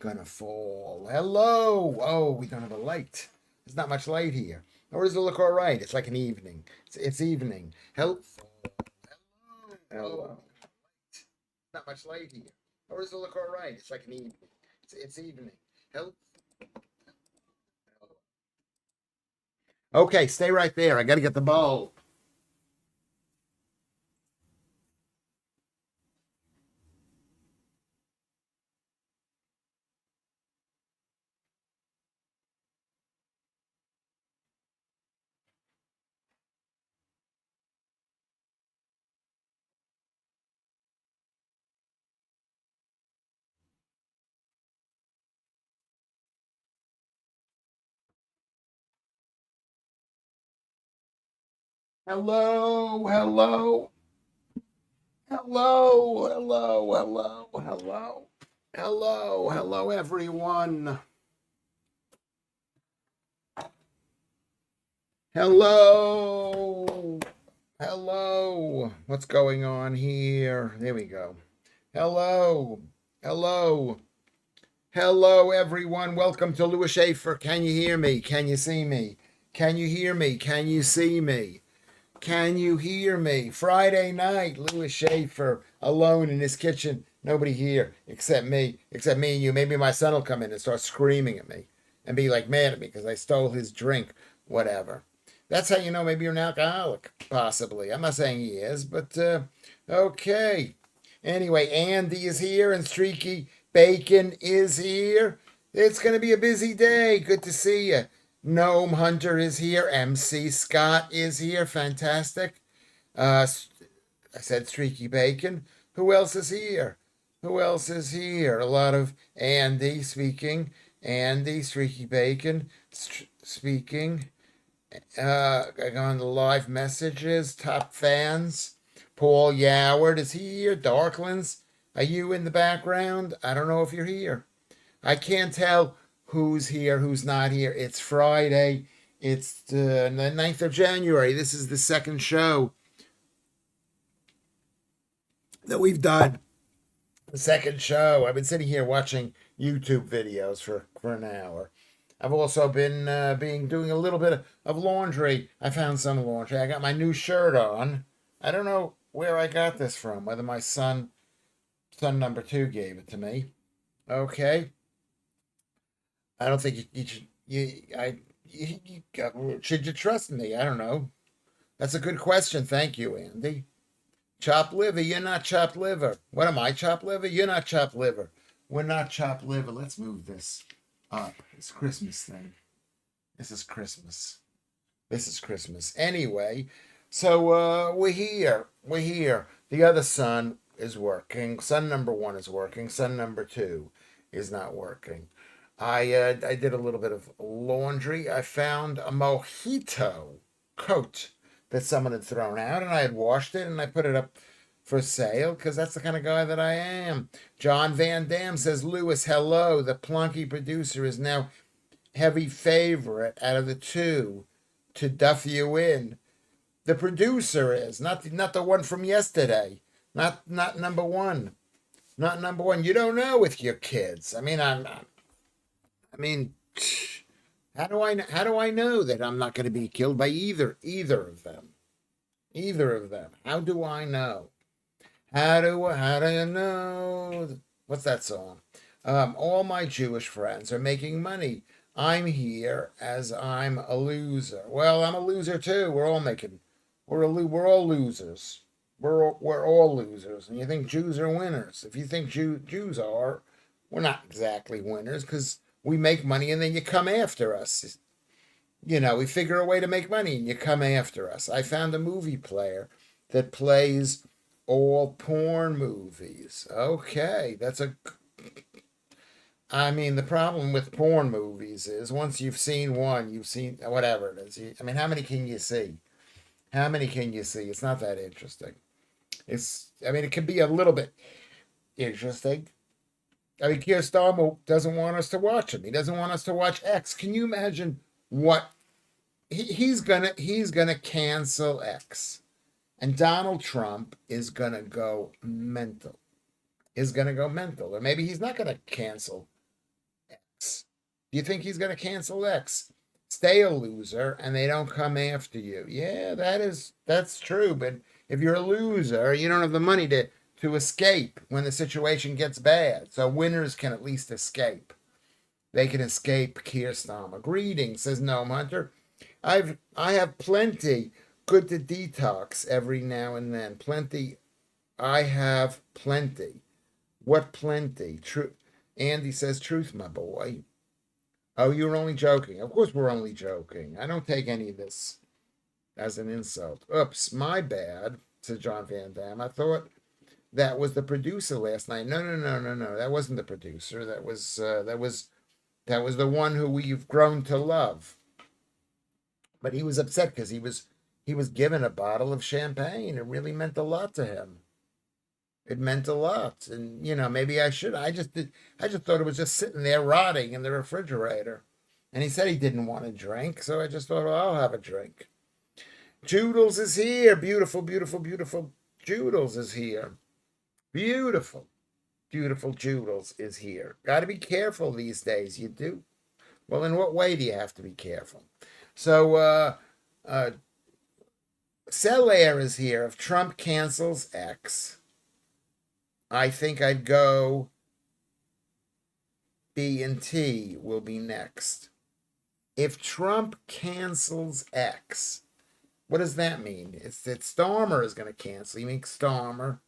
gonna fall. Hello. Oh, we don't have a light. There's not much light here. Or does it look all right? It's like an evening. It's evening. Hello. Hello. Not much light here. Or does it look all right? It's like an evening. It's evening. Hello. Okay, stay right there. I got to get the bowl. Hello, hello, hello, hello, hello, hello, hello, hello, everyone. Hello, hello. What's going on here? There we go. Hello, hello, hello, everyone. Welcome to Lewis Schaffer. Can you hear me? Can you see me? Can you hear me? Can you see me? Can you hear me? Friday night, Lewis Schaffer alone in his kitchen. Nobody here except me and you. Maybe my son will come in and start screaming at me and be like mad at me because I stole his drink, whatever. That's how you know maybe you're an alcoholic, possibly. I'm not saying he is, but okay. Anyway, Andy is here and Streaky Bacon is here. It's going to be a busy day. Good to see you. Gnome Hunter is here. MC Scott is here. Fantastic. Uh, I said Streaky Bacon. Who else is here? Who else is here? A lot of Andy speaking. Andy, Streaky Bacon speaking. I go on the live messages. Top fans. Paul Yoward is here. Darklands, are you in the background? I don't know if you're here. I can't tell who's here, who's not here. It's Friday. It's the 9th of January. This is the second show that we've done. The second show. I've been sitting here watching YouTube videos for an hour. I've also been doing a little bit of laundry. I found some laundry. I got my new shirt on. I don't know where I got this from, whether my son number two gave it to me. Okay. I don't think you should. Should you trust me? I don't know. That's a good question. Thank you, Andy. Chopped liver. You're not chopped liver. What am I? Chopped liver? You're not chopped liver. We're not chopped liver. Let's move this up. It's Christmas thing. This is Christmas. This is Christmas. Anyway, so we're here. We're here. The other son is working. Son number one is working. Son number two is not working. I did a little bit of laundry. I found a mojito coat that someone had thrown out, and I had washed it and I put it up for sale because that's the kind of guy that I am. John Van Dam says, Lewis, hello. The plunky producer is now heavy favorite out of the two to duff you in. The producer is not the one from yesterday. Not number one. Not number one. You don't know with your kids. I mean, how do I know that I'm not going to be killed by either of them? Either of them. How do I know? How do you know? What's that song? All my Jewish friends are making money. I'm here as I'm a loser. Well, I'm a loser too. We're all losers. We're all losers. And you think Jews are winners? If you think Jews are, we're not exactly winners because we make money and then you come after us. You know, we figure a way to make money and you come after us. I found a movie player that plays all porn movies. Okay, the problem with porn movies is once you've seen one, you've seen whatever it is. How many can you see? How many can you see? It's not that interesting. It can be a little bit interesting. Keir Starmer doesn't want us to watch him. He doesn't want us to watch X. Can you imagine what he's gonna cancel X, and Donald Trump is gonna go mental. Or maybe he's not gonna cancel X. Do you think he's going to cancel X? Stay a loser and they don't come after you. Yeah, that's true. But if you're a loser, you don't have the money to escape when the situation gets bad. So winners can at least escape. They can escape Keir Starmer. Greetings, says Gnome Hunter. I have plenty. Good to detox every now and then. Plenty. I have plenty. What plenty? True. Andy says truth, my boy. Oh, you're only joking. Of course we're only joking. I don't take any of this as an insult. Oops, my bad, said John Van Damme. I thought that was the producer last night. No. That wasn't the producer. That was the one who we've grown to love. But he was upset because he was given a bottle of champagne. It really meant a lot to him. It meant a lot. And maybe I should. I just thought it was just sitting there rotting in the refrigerator. And he said he didn't want to drink, so I just thought, well, I'll have a drink. Joodles is here. Beautiful, beautiful, beautiful. Joodles is here. Beautiful. Beautiful Joodles is here. Got to be careful these days. You do. Well, in what way do you have to be careful? So, Celaire is here. If Trump cancels X, I think I'd go B and T will be next. If Trump cancels X, what does that mean? It's that Starmer is going to cancel. You mean Starmer?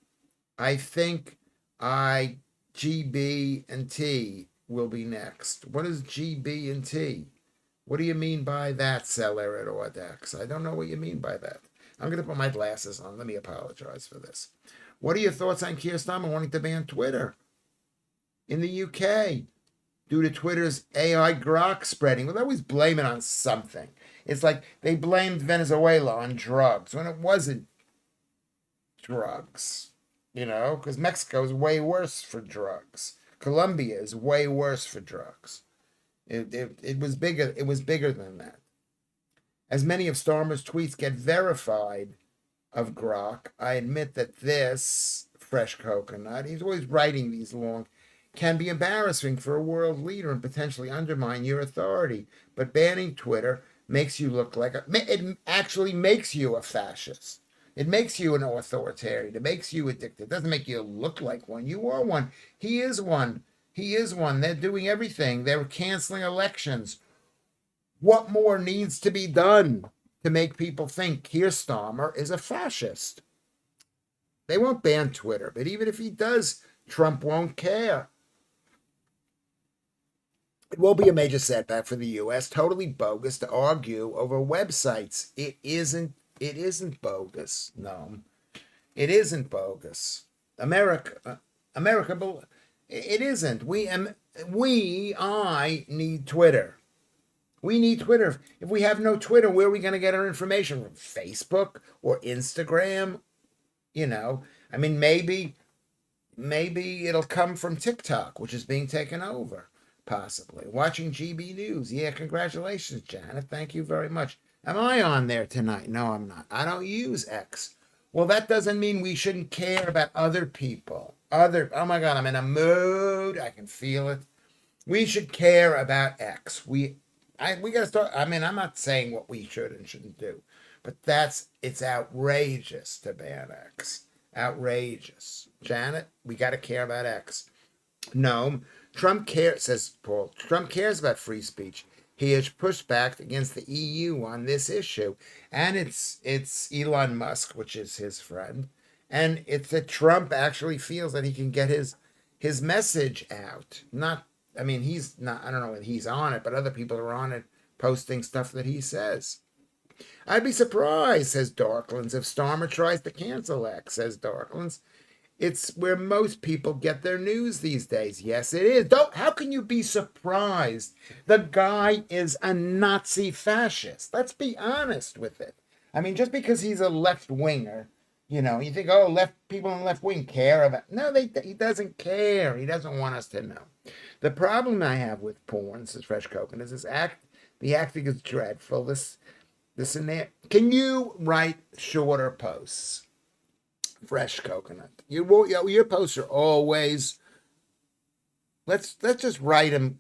I think GB and T will be next. What is GB and T? What do you mean by that, Celaire at Audex? I don't know what you mean by that. I'm going to put my glasses on. Let me apologize for this. What are your thoughts on Keir Starmer wanting to ban Twitter in the UK due to Twitter's AI grok spreading? Well, they always blame it on something. It's like they blamed Venezuela on drugs when it wasn't drugs, because Mexico is way worse for drugs. Colombia is way worse for drugs. It was bigger. It was bigger than that. As many of Starmer's tweets get verified of grok, I admit that this fresh coconut, he's always writing these long, can be embarrassing for a world leader and potentially undermine your authority. But banning Twitter makes you look like it actually makes you a fascist. It makes you an authoritarian. It makes you addicted. It doesn't make you look like one. You are one. He is one. He is one. They're doing everything. They're canceling elections. What more needs to be done to make people think Keir Starmer is a fascist? They won't ban Twitter, but even if he does, Trump won't care. It will be a major setback for the U.S. Totally bogus to argue over websites. It isn't bogus. No, it isn't bogus. America, it isn't. I need Twitter. We need Twitter. If we have no Twitter, where are we going to get our information? From Facebook or Instagram? Maybe it'll come from TikTok, which is being taken over, possibly. Watching GB News. Yeah, congratulations, Janet. Thank you very much. Am I on there tonight? No, I'm not. I don't use X. Well, that doesn't mean we shouldn't care about other people. Oh my God, I'm in a mood. I can feel it. We should care about X. We got to start. I'm not saying what we should and shouldn't do, but it's outrageous to ban X. Outrageous. Janet, we got to care about X. No, Trump cares, says Paul. Trump cares about free speech. He has pushed back against the EU on this issue, and it's Elon Musk, which is his friend, and it's that Trump actually feels that he can get his message out. He's not. I don't know whether he's on it, but other people are on it, posting stuff that he says. I'd be surprised, says Darklands, if Starmer tries to cancel X, says Darklands. It's where most people get their news these days. Yes, it is. How can you be surprised? The guy is a Nazi fascist. Let's be honest with it. Just because he's a left-winger, you think, people on the left wing care about. No, he doesn't care. He doesn't want us to know. The problem I have with porn, says Fresh Coconut, is the acting is dreadful. This and that. Can you write shorter posts? Fresh Coconut. Your posts are always. Let's just write them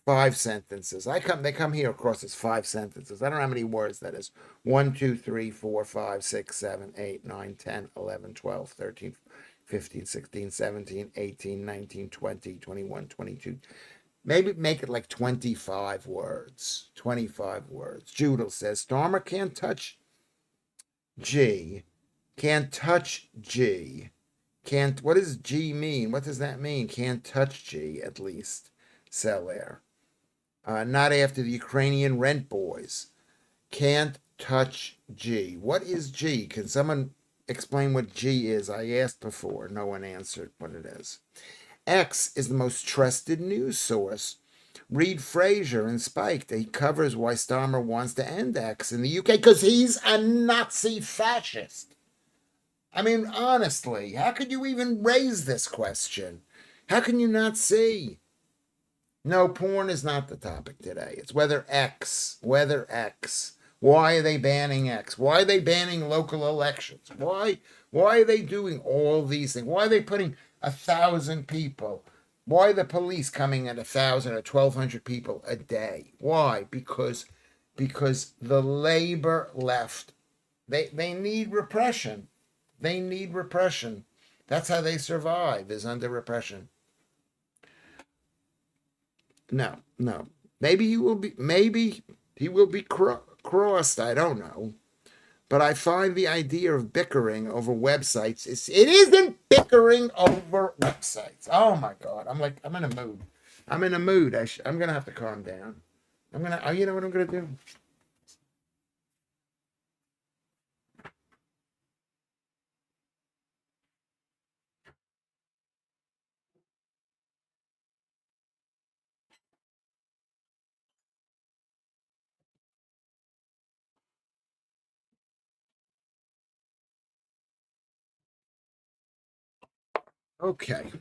5 sentences. They come here across as 5 sentences. I don't know how many words that is. 1, 2, 3, 4, 5, 6, 7, 8, 9, 10, 11, 12, 13, 15, 16, 17, 18, 19, 20, 21, 22. Maybe make it like 25 words. 25 words. Judel says, Stormer can't touch G. Can't touch G. Can't, what does G mean? What does that mean? Can't touch G, at least. Selaire. Not after the Ukrainian rent boys. Can't touch G. What is G? Can someone explain what G is? I asked before. No one answered what it is. X is the most trusted news source. Read Fraser and Spike. He covers why Starmer wants to end X in the UK because he's a Nazi fascist. I mean, honestly, how could you even raise this question? How can you not see? No, porn is not the topic today. It's whether X. Why are they banning X? Why are they banning local elections? Why are they doing all these things? Why are they putting 1,000 people? Why are the police coming at 1,000 or 1,200 people a day? Why? Because the labor left. They need repression. They need repression. That's how they survive, is under repression. No. Maybe he will be crossed. I don't know. But I find the idea of bickering over websites it isn't bickering over websites. Oh my God. I'm in a mood. I'm in a mood. I'm gonna have to calm down. You know what I'm gonna do? Okay.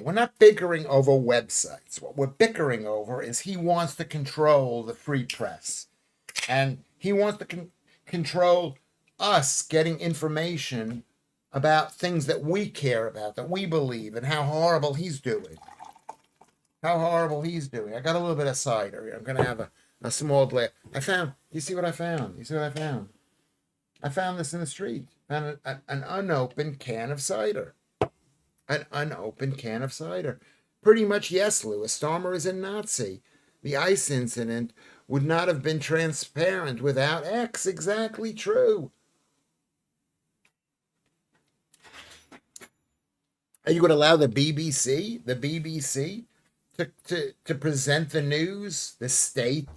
We're not bickering over websites. What we're bickering over is he wants to control the free press. And he wants to control us getting information about things that we care about, that we believe, and how horrible he's doing. I got a little bit of cider here. I'm going to have a small glass. You see what I found? I found this in the street. Found an unopened can of cider. Pretty much, yes, Lewis. Starmer is a Nazi. The ICE incident would not have been transparent without X. Exactly true. Are you going to allow the BBC to present the news, the state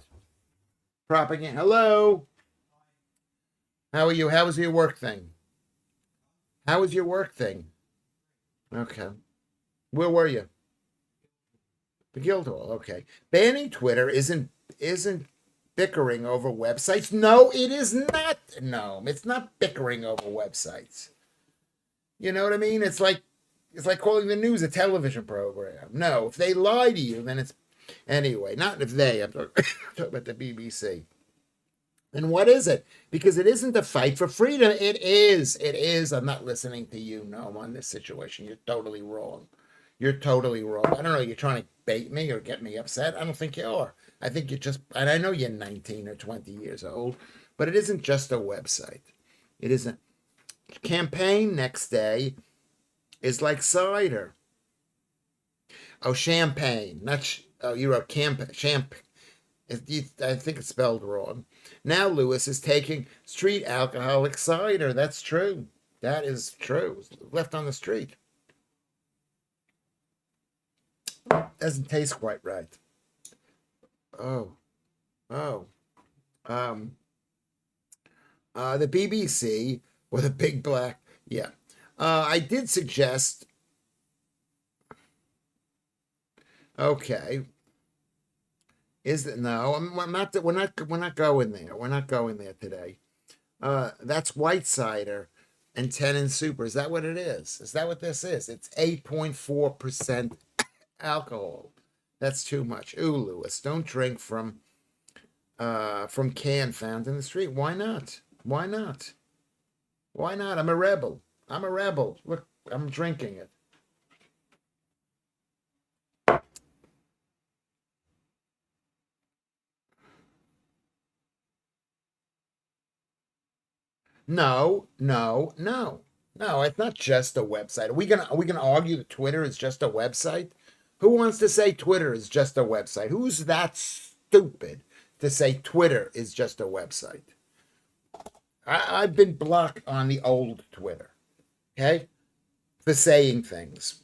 propaganda? Hello. How are you? How was your work thing? Okay. Where were you? The Guildhall. Okay. Banning Twitter isn't bickering over websites. No, it is not. No, it's not bickering over websites. You know what I mean? It's like calling the news a television program. No, if they lie to you, then it's anyway. Not if they. I'm talking about the BBC. And what is it? Because it isn't a fight for freedom. It is. I'm not listening to you, no, on this situation. You're totally wrong. I don't know. You're trying to bait me or get me upset. I don't think you are. I think you're just, and I know you're 19 or 20 years old, but it isn't just a website. It isn't. Campaign next day is like cider. Oh, champagne. You wrote champagne. I think it's spelled wrong. Now Lewis is taking street alcoholic cider. That's true. That is true. Left on the street. Doesn't taste quite right. Oh. The BBC with a big black. Yeah. I did suggest. Okay. Is that no? I'm not. We're not going there. We're not going there today. That's white cider and Tennant Super. Is that what it is? Is that what this is? It's 8.4% alcohol. That's too much. Ooh, Lewis, don't drink from can found in the street. Why not? I'm a rebel. Look, I'm drinking it. No, no, no, no. It's not just a website. Are we gonna argue that Twitter is just a website? Who wants to say Twitter is just a website? Who's that stupid to say Twitter is just a website? I've been blocked on the old Twitter, okay, for saying things.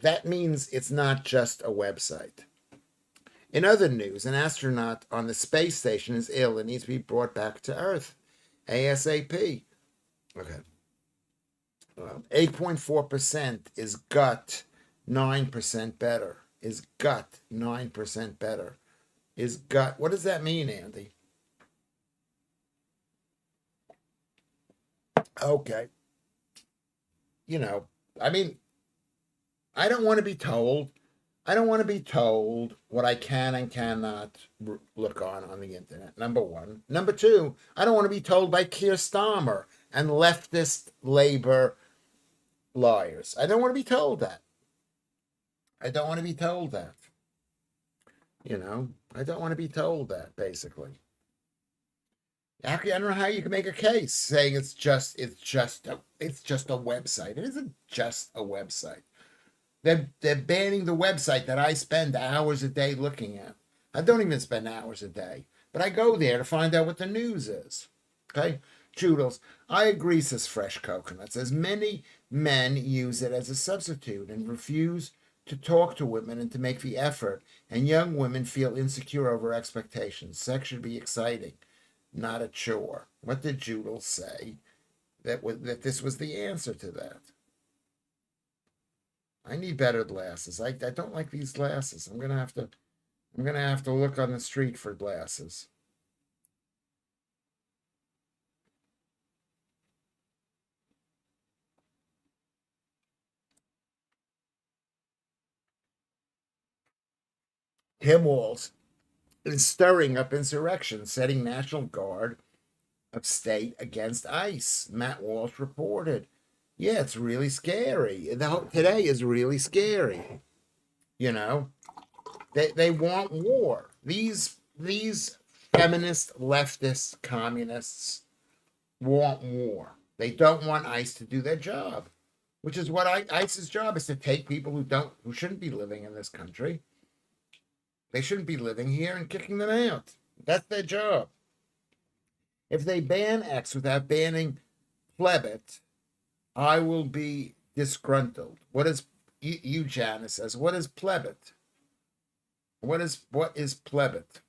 That means it's not just a website. In other news, an astronaut on the space station is ill and needs to be brought back to Earth ASAP. Okay. 8.4% is gut, 9% better. Is gut 9% better? Is gut, what does that mean, Andy? Okay. You know, I mean, I don't want to be told. I don't want to be told what I can and cannot look on the internet. Number one. Number two, I don't want to be told by Keir Starmer and leftist labor lawyers. I don't want to be told that. I don't want to be told that. I don't want to be told that, basically. Actually, I don't know how you can make a case saying it's just a website. It isn't just a website. They're banning the website that I spend hours a day looking at. I don't even spend hours a day, but I go there to find out what the news is. Okay? Choodles, I agree, says Fresh Coconuts. As many men use it as a substitute and refuse to talk to women and to make the effort, and young women feel insecure over expectations. Sex should be exciting, not a chore. What did Choodles say? That this was the answer to that. I need better glasses. I don't like these glasses. I'm gonna have to look on the street for glasses. Tim Walz is stirring up insurrection, setting National Guard of State against ICE. Matt Walsh reported. Yeah, it's really scary. Today is really scary. You know, they want war. These feminist, leftist, communists want war. They don't want ICE to do their job, which is what ICE's job is, to take people who shouldn't be living in this country. They shouldn't be living here, and kicking them out. That's their job. If they ban X without banning plebit, I will be disgruntled. What is you Janice says? What is plebit? What is plebit?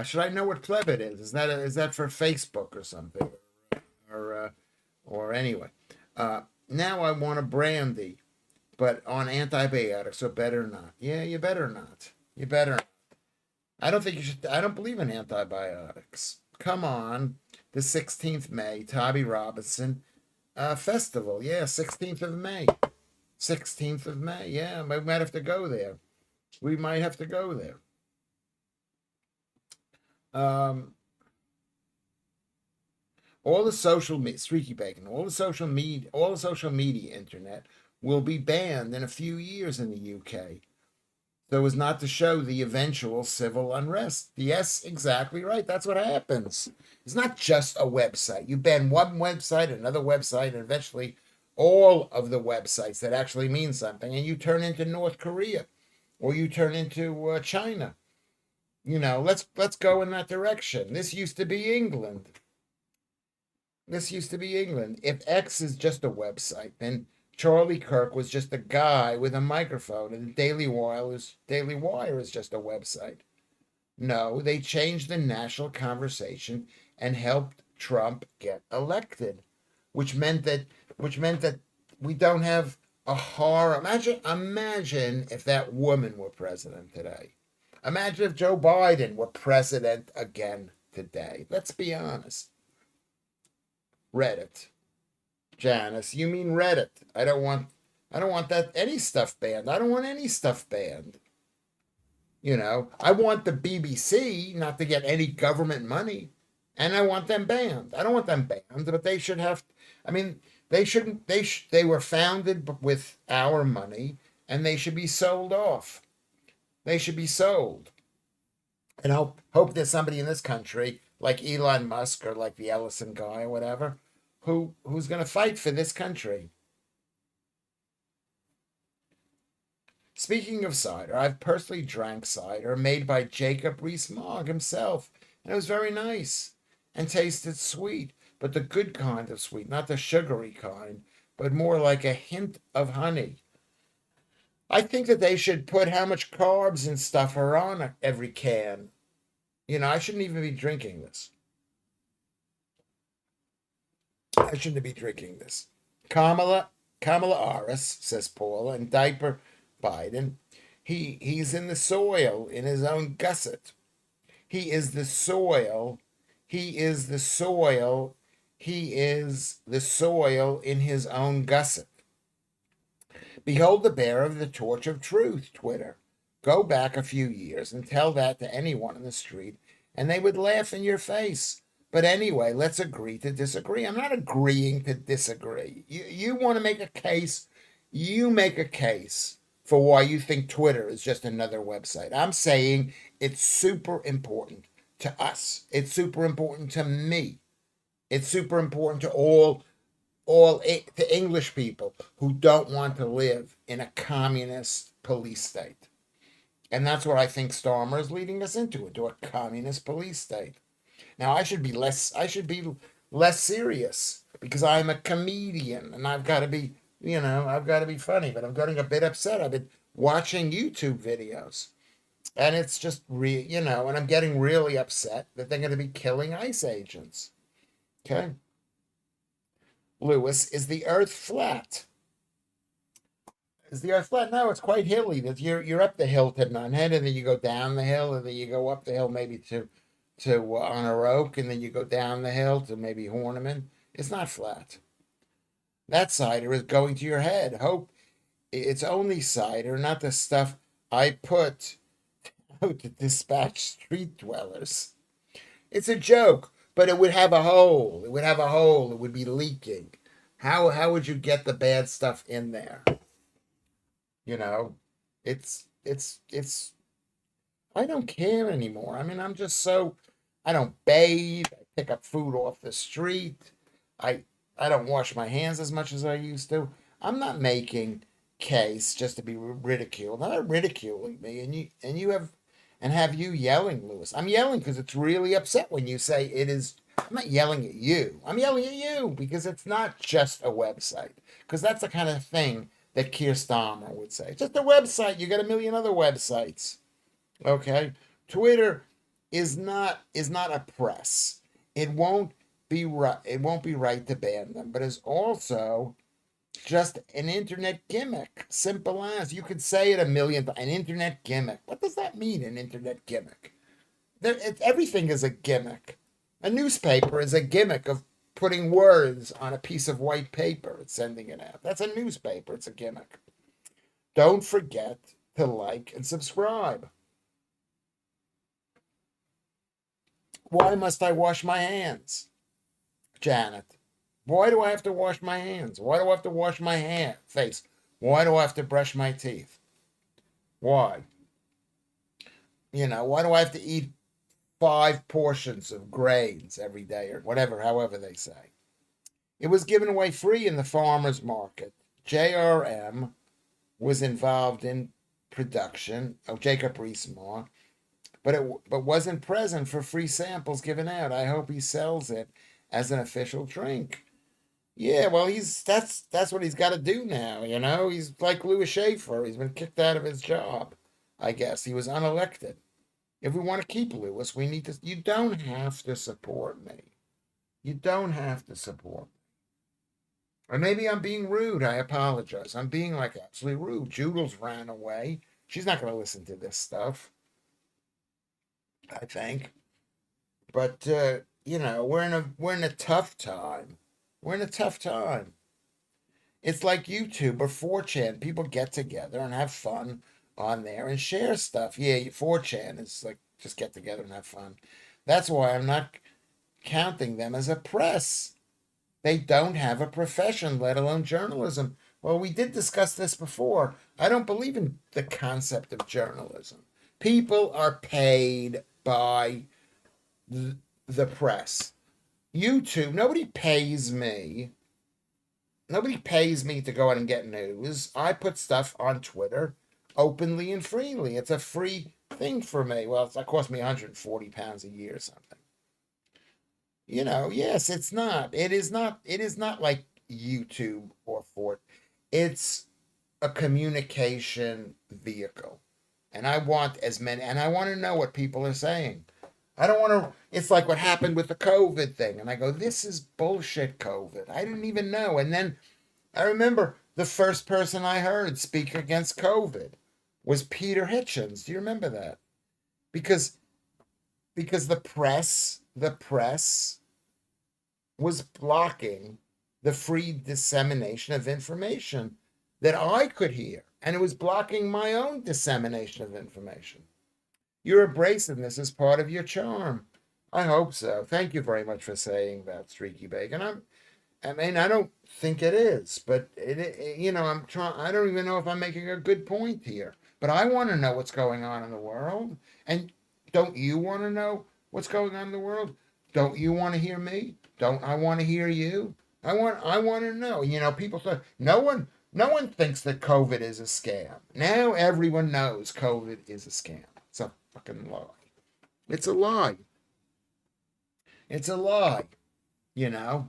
Should I know what plebit is? Is that for Facebook or something? Or anyway. Now I want a brandy, but on antibiotics, so better not. Yeah, you better not. You better not. I don't think you should. I don't believe in antibiotics. Come on, the 16th May, Tommy Robinson festival. Yeah, 16th of May. 16th of May. Yeah, we might have to go there. We might have to go there. Um, all the social media, streaky bacon, all the social media internet will be banned in a few years in the UK, so as not to show the eventual civil unrest. Yes, exactly right. That's what happens. It's not just a website. You ban one website, another website, and eventually all of the websites that actually mean something, and you turn into North Korea, or you turn into China. Let's go in that direction. This used to be England. If X is just a website, then Charlie Kirk was just a guy with a microphone, and the Daily Wire is just a website. No, they changed the national conversation and helped Trump get elected, which meant that we don't have a horror. Imagine if that woman were president today. Imagine if Joe Biden were president again today. Let's be honest. Reddit. Janice, you mean Reddit. I don't want that any stuff banned. I don't want any stuff banned. I want the BBC not to get any government money, and I want them banned. I don't want them banned, but they should have. I mean, they shouldn't. They were founded with our money, and they should be sold off. They should be sold. And hope there's somebody in this country like Elon Musk or like the Ellison guy or whatever, who's going to fight for this country. Speaking of cider, I've personally drank cider made by Jacob Rees-Mogg himself, and it was very nice and tasted sweet, but the good kind of sweet, not the sugary kind, but more like a hint of honey. I think that they should put how much carbs and stuff are on every can. I shouldn't even be drinking this. I shouldn't be drinking this. Kamala Harris, says Paula, and Diaper Biden. He's in the soil in his own gusset. He is the soil. He is the soil. He is the soil in his own gusset. Behold the bearer of the torch of truth, Twitter. Go back a few years and tell that to anyone in the street, and they would laugh in your face. But anyway, let's agree to disagree. I'm not agreeing to disagree. You want to make a case, you make a case for why you think Twitter is just another website. I'm saying it's super important to us. It's super important to me. It's super important to all to English people who don't want to live in a communist police state. And that's what I think Starmer is leading us into a communist police state. Now I should be less serious because I'm a comedian and I've got to be, I've got to be funny, but I'm getting a bit upset. I've been watching YouTube videos and it's just and I'm getting really upset that they're going to be killing ICE agents. Okay. Lewis, is the earth flat? Is the earth flat? No, it's quite hilly. That you're up the hill to Nunhead, and then you go down the hill, and then you go up the hill maybe to Honor Oak, and then you go down the hill to maybe Horniman. It's not flat. That cider is going to your head. Hope it's only cider, not the stuff I put out to dispatch street dwellers. It's a joke, but it would have a hole. It would have a hole. It would be leaking. How would you get the bad stuff in there? It's I don't care anymore. I mean, I don't bathe. I pick up food off the street. I I don't wash my hands as much as I used to. I'm not making case just to be ridiculed. I'm not ridiculing me, and have you yelling, Lewis. I'm yelling because it's really upset when you say it is. I'm not yelling at you. I'm yelling at you because it's not just a website. Because that's the kind of thing that Keir Starmer would say. It's just a website. You got a million other websites. Okay? Twitter is not a press. It won't be right. It won't be right to ban them, but it's also just an internet gimmick. Simple as. You could say it a million times. An internet gimmick. What does that mean, an internet gimmick? Everything is a gimmick. A newspaper is a gimmick of putting words on a piece of white paper and sending it out. That's a newspaper. It's a gimmick. Don't forget to like and subscribe. Why must I wash my hands? Janet. Why do I have to wash my hands? Why do I have to wash my face? Why do I have to brush my teeth? Why? Why do I have to eat 5 portions of grains every day or whatever, however they say? It was given away free in the farmer's market. JRM was involved in production of Jacob Rees-Mogg, but wasn't present for free samples given out. I hope he sells it as an official drink. Yeah, well, that's what he's got to do now. He's like Lewis Schaffer. He's been kicked out of his job. I guess he was unelected. If we want to keep Lewis, we need to. You don't have to support me. You don't have to support me. Or maybe I'm being rude. I apologize. I'm being like absolutely rude. Judels ran away. She's not going to listen to this stuff, I think. But we're in a tough time. We're in a tough time. It's like YouTube or 4chan. People get together and have fun on there and share stuff. Yeah, 4chan is like just get together and have fun. That's why I'm not counting them as a press. They don't have a profession, let alone journalism. Well, we did discuss this before. I don't believe in the concept of journalism. People are paid by the press. YouTube, nobody pays me. Nobody pays me to go out and get news. I put stuff on Twitter openly and freely. It's a free thing for me. Well, it cost me £140 a year or something. Yes, it's not. It is not like YouTube or Fort. It's a communication vehicle. And I want as many, and I want to know what people are saying. I don't want to, it's like what happened with the COVID thing. And I go, this is bullshit, COVID. I didn't even know. And then I remember the first person I heard speak against COVID was Peter Hitchens. Do you remember that? Because the press was blocking the free dissemination of information that I could hear, and it was blocking my own dissemination of information. Your abrasiveness is part of your charm. I hope so. Thank you very much for saying that, Streaky Bacon. I mean, I don't think it is, but I'm trying. I don't even know if I'm making a good point here. But I want to know what's going on in the world, and don't you want to know what's going on in the world? Don't you want to hear me? Don't I want to hear you? I want to know. People say no one thinks that COVID is a scam. Now everyone knows COVID is a scam. It's a fucking lie. It's a lie. It's a lie. You know.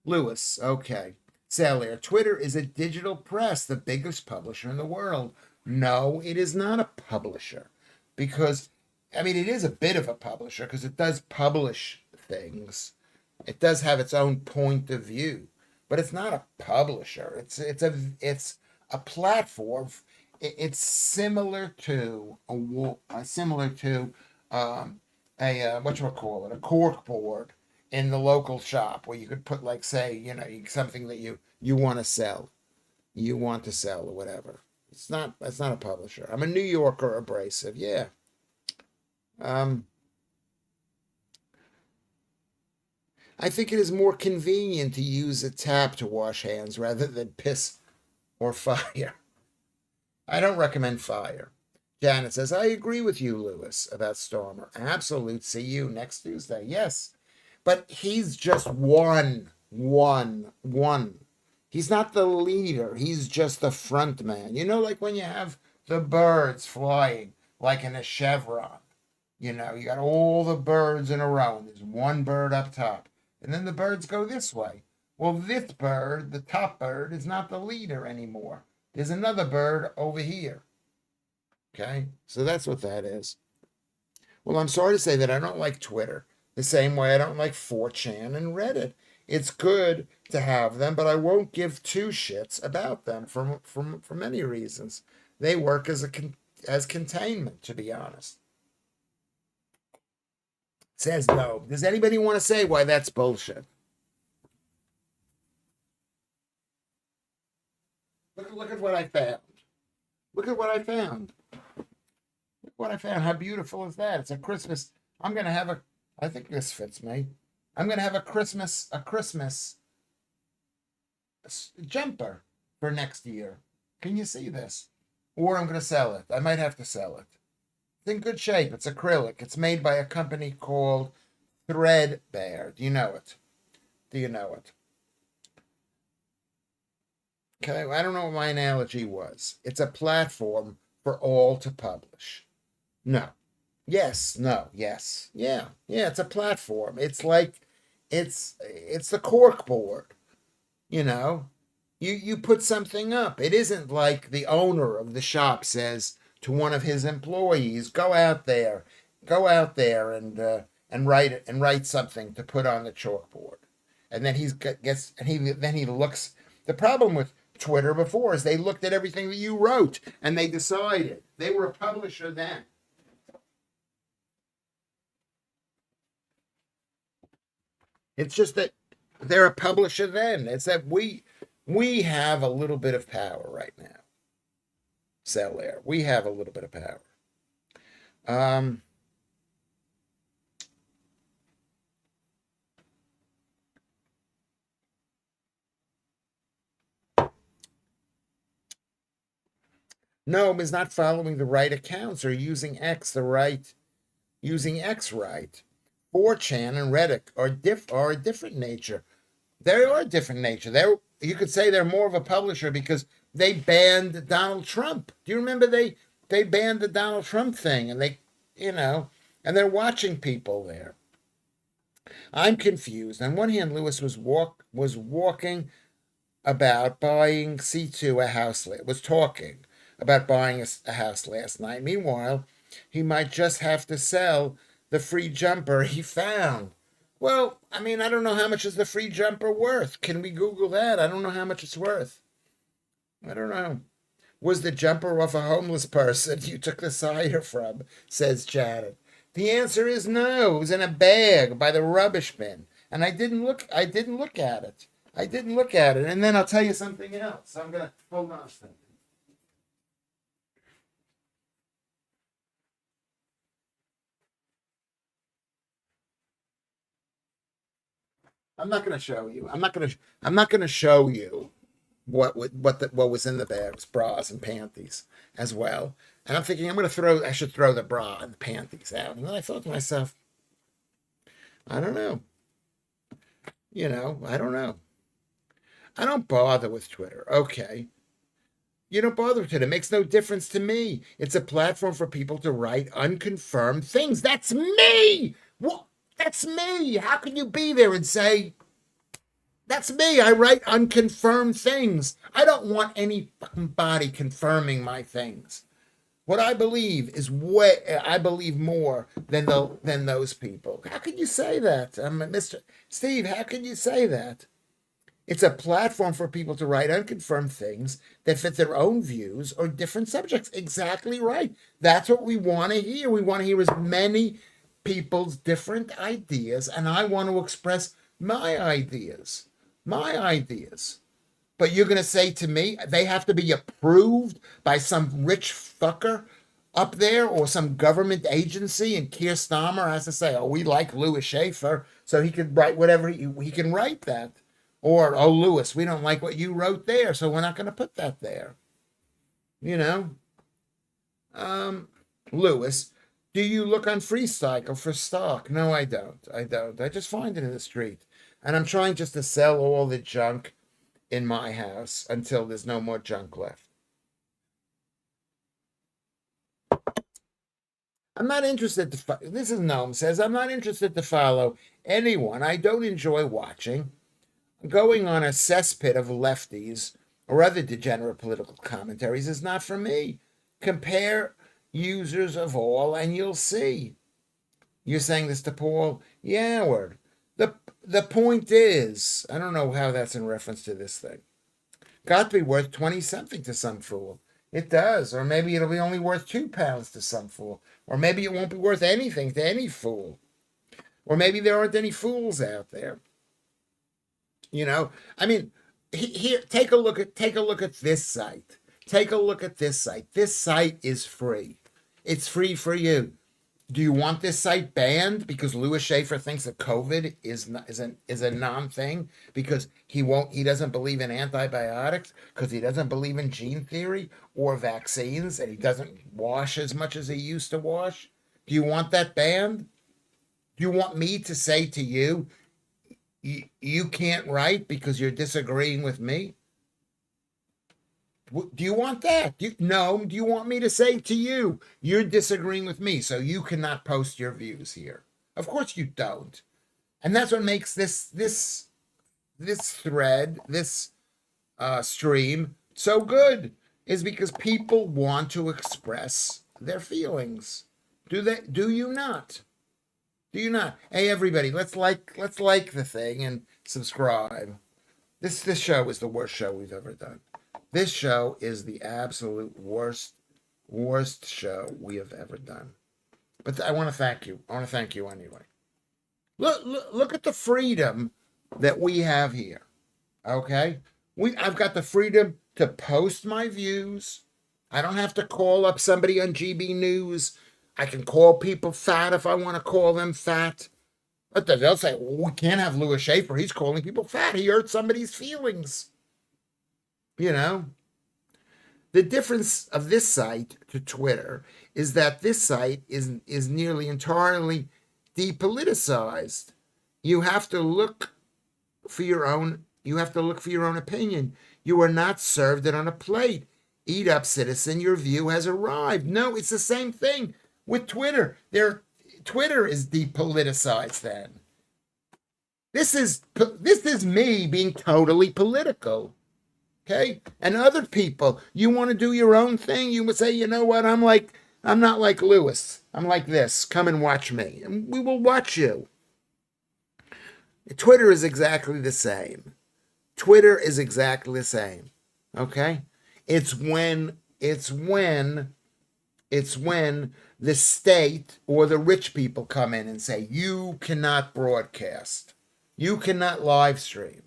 Lewis, okay. Salier, Twitter is a digital press, the biggest publisher in the world. No, it is not a publisher. Because, I mean, it is a bit of a publisher because it does publish things. It does have its own point of view, but it's not a publisher. It's a platform. It's similar to a what you call it, a cork board in the local shop where you could put, like, say, something that you want to sell, or whatever. It's not a publisher. I'm a New Yorker abrasive, yeah. Um, I think it is more convenient to use a tap to wash hands rather than piss or fire. I don't recommend fire. Janet says, I agree with you, Lewis, about Stormer. Absolute. See you next Tuesday. Yes. But he's just one. He's not the leader. He's just the front man. Like when you have the birds flying, like in a chevron. You got all the birds in a row, and there's one bird up top. And then the birds go this way. Well, this bird, the top bird, is not the leader anymore. There's another bird over here. Okay? So that's what that is. Well, I'm sorry to say that I don't like Twitter the same way I don't like 4chan and Reddit. It's good to have them, but I won't give two shits about them for many reasons. They work as containment, to be honest. Says no. Does anybody want to say why that's bullshit? Look at what I found. Look at what I found. Look what I found. How beautiful is that? It's a Christmas. I'm gonna have a. I think this fits me. I'm gonna have a Christmas jumper for next year. Can you see this? Or I'm gonna sell it. I might have to sell it. It's in good shape. It's acrylic. It's made by a company called Threadbare. Do you know it? Do you know it? Okay, I don't know what my analogy was. It's a platform for all to publish. No. Yes, no, yes. Yeah, yeah, it's a platform. It's like it's the cork board, you know. You put something up. It isn't like the owner of the shop says to one of his employees, go out there and write something to put on the chalkboard. And then he looks. The problem with Twitter before is they looked at everything that you wrote and they decided. They were a publisher then. It's just that they're a publisher then. It's that we have a little bit of power right now. Sell Air. We have a little bit of power. Um, Gnome is not following the right accounts or using X right. 4chan and Reddit are a different nature. They are a different nature. You could say they're more of a publisher because they banned Donald Trump. Do you remember they banned the Donald Trump thing and and they're watching people there. I'm confused. On one hand, Lewis was walking about buying C2 a house. Was talking about buying a house last night. Meanwhile, he might just have to sell the free jumper he found. Well, I mean, I don't know how much is the free jumper worth. Can we Google that? I don't know how much it's worth. I don't know. Was the jumper off a homeless person you took the cider from? Says Janet. The answer is no. It was in a bag by the rubbish bin, and I didn't look. I didn't look at it. I didn't look at it. And then I'll tell you something else. I'm gonna hold on a second. I'm not gonna show you. I'm not gonna show you what was in the bags, bras and panties as well. And I'm thinking I should throw the bra and the panties out. And then I thought to myself, I don't know. I don't know. I don't bother with Twitter. Okay. You don't bother with it. It makes no difference to me. It's a platform for people to write unconfirmed things. That's me. What? That's me. How can you be there and say, that's me. I write unconfirmed things. I don't want any fucking body confirming my things. What I believe is I believe more than those people. How can you say that, Mr. Steve? How can you say that? It's a platform for people to write unconfirmed things that fit their own views or different subjects. Exactly right. That's what we want to hear. We want to hear as many people's different ideas, and I want to express my ideas. My ideas. But you're going to say to me, they have to be approved by some rich fucker up there or some government agency, and Keir Starmer has to say, oh, we like Lewis Schaffer, so he can write whatever he can write that. Or, oh, Lewis, we don't like what you wrote there, so we're not going to put that there. Lewis, do you look on Freecycle for stock? No, I don't. I just find it in the street. And I'm trying just to sell all the junk in my house until there's no more junk left. I'm not interested this is Noam says, I'm not interested to follow anyone I don't enjoy watching. Going on a cesspit of lefties or other degenerate political commentaries is not for me. Compare users of all and you'll see. You're saying this to Paul? Yeah, word. The point is, I don't know how that's in reference to this thing. Got to be worth 20 something to some fool. It does. Or maybe it'll be only worth £2 to some fool. Or maybe it won't be worth anything to any fool. Or maybe there aren't any fools out there. I mean, here, take a look at this site. Take a look at this site. This site is free. It's free for you. Do you want this site banned because Lewis Schaffer thinks that COVID is a non-thing because he doesn't believe in antibiotics, because he doesn't believe in gene theory or vaccines, and he doesn't wash as much as he used to wash? Do you want that banned? Do you want me to say to you, you can't write because you're disagreeing with me? Do you want that? No. Do you want me to say to you, you're disagreeing with me, so you cannot post your views here? Of course you don't. And that's what makes this thread, this stream so good, is because people want to express their feelings. Do you not? Do you not? Hey, everybody, let's like the thing and subscribe. This show is the worst show we've ever done. This show is the absolute worst show we have ever done. But I want to thank you. I want to thank you anyway. Look at the freedom that we have here. Okay? I've got the freedom to post my views. I don't have to call up somebody on GB News. I can call people fat if I want to call them fat. But they'll say, well, we can't have Lewis Schaffer. He's calling people fat. He hurt somebody's feelings. The difference of this site to Twitter is that this site is nearly entirely depoliticized. You have to look for your own. You have to look for your own opinion. You are not served it on a plate. Eat up, citizen. Your view has arrived. No, it's the same thing with Twitter. Twitter is depoliticized. Then this is me being totally political. Okay, and other people, you want to do your own thing. You would say, you know what? I'm not like Lewis. I'm like this. Come and watch me, and we will watch you. Twitter is exactly the same. Twitter is exactly the same. Okay? It's when the state or the rich people come in and say, you cannot broadcast. You cannot live stream.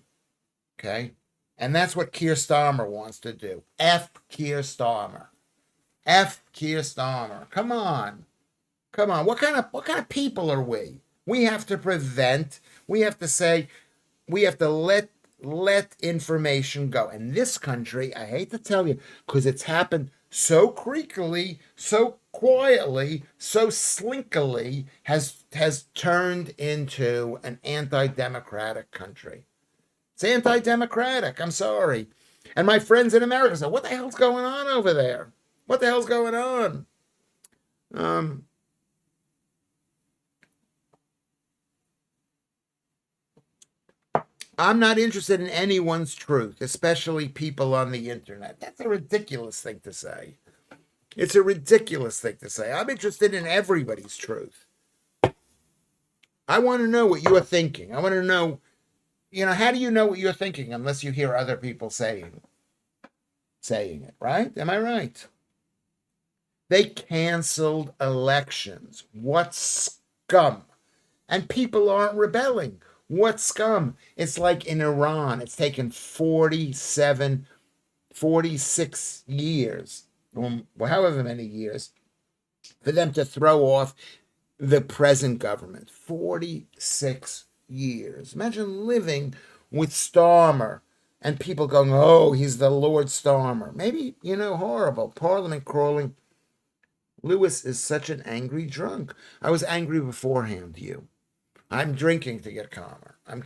Okay? And that's what Keir Starmer wants to do. F Keir Starmer. F Keir Starmer. Come on. Come on. What kind of people are we? We have to prevent, we have to say, we have to let information go. And this country, I hate to tell you, because it's happened so creakily, so quietly, so slinkily, has turned into an anti-democratic country. It's anti-democratic. I'm sorry. And my friends in America say, what the hell's going on over there? What the hell's going on? I'm not interested in anyone's truth, especially people on the internet. That's a ridiculous thing to say. It's a ridiculous thing to say. I'm interested in everybody's truth. I want to know what you are thinking. I want to know, how do you know what you're thinking unless you hear other people saying it, right? Am I right? They canceled elections. What scum. And people aren't rebelling. What scum? It's like in Iran. It's taken 46 years, however many years, for them to throw off the present government. 46 years. Imagine living with Starmer and people going, oh, he's the Lord Starmer. Maybe, horrible. Parliament crawling. Lewis is such an angry drunk. I was angry beforehand, you. I'm drinking to get calmer. I'm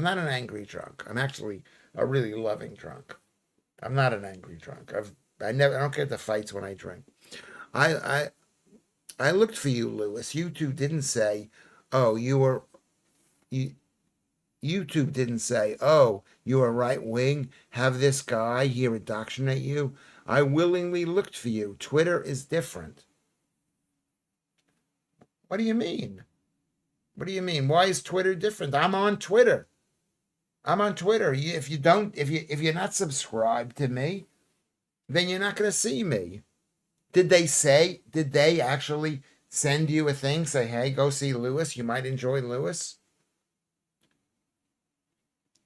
not an angry drunk. I'm actually a really loving drunk. I'm not an angry drunk. I don't get the fights when I drink. I looked for you, Lewis. YouTube didn't say, oh, YouTube didn't say, oh, you are right wing. Have this guy here indoctrinate you. I willingly looked for you. Twitter is different. What do you mean? What do you mean? Why is Twitter different? I'm on Twitter. If you're not subscribed to me, then you're not going to see me. Did they actually send you a thing? Say, hey, go see Lewis. You might enjoy Lewis.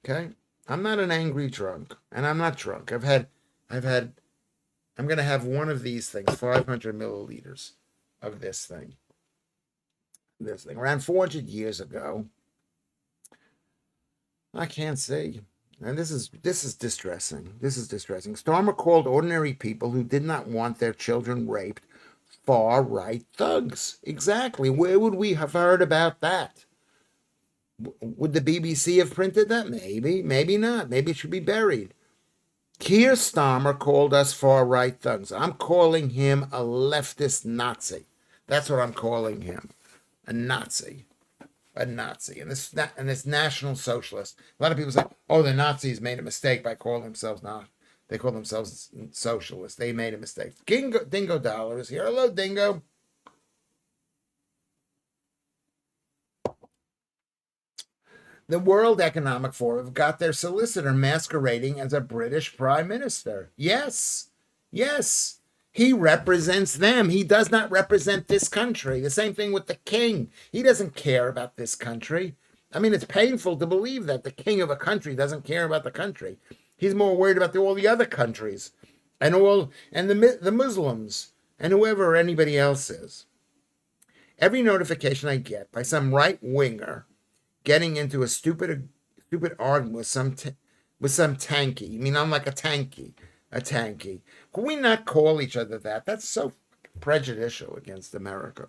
Okay. I'm not an angry drunk, and I'm not drunk. I'm going to have one of these things, 500 milliliters of this thing. Around 400 years ago. I can't see. And this is distressing. This is distressing. Starmer called ordinary people who did not want their children raped far-right thugs. Exactly. Where would we have heard about that? Would the BBC have printed that? Maybe. Maybe not. Maybe it should be buried. Keir Starmer called us far-right thugs. I'm calling him a leftist Nazi. That's what I'm calling him. A Nazi, and this National Socialist. A lot of people say, "Oh, the Nazis made a mistake by calling themselves not. They call themselves socialists. They made a mistake." Dingo Dollar is here. Hello, Dingo. The World Economic Forum got their solicitor masquerading as a British Prime Minister. Yes. He represents them. He does not represent this country. The same thing with the king. He doesn't care about this country. I mean, it's painful to believe that the king of a country doesn't care about the country. He's more worried about all the other countries and the Muslims and whoever anybody else is. Every notification I get by some right winger getting into a stupid argument with some tanky. I mean, I'm like a tanky. Can we not call each other that? That's so prejudicial against America.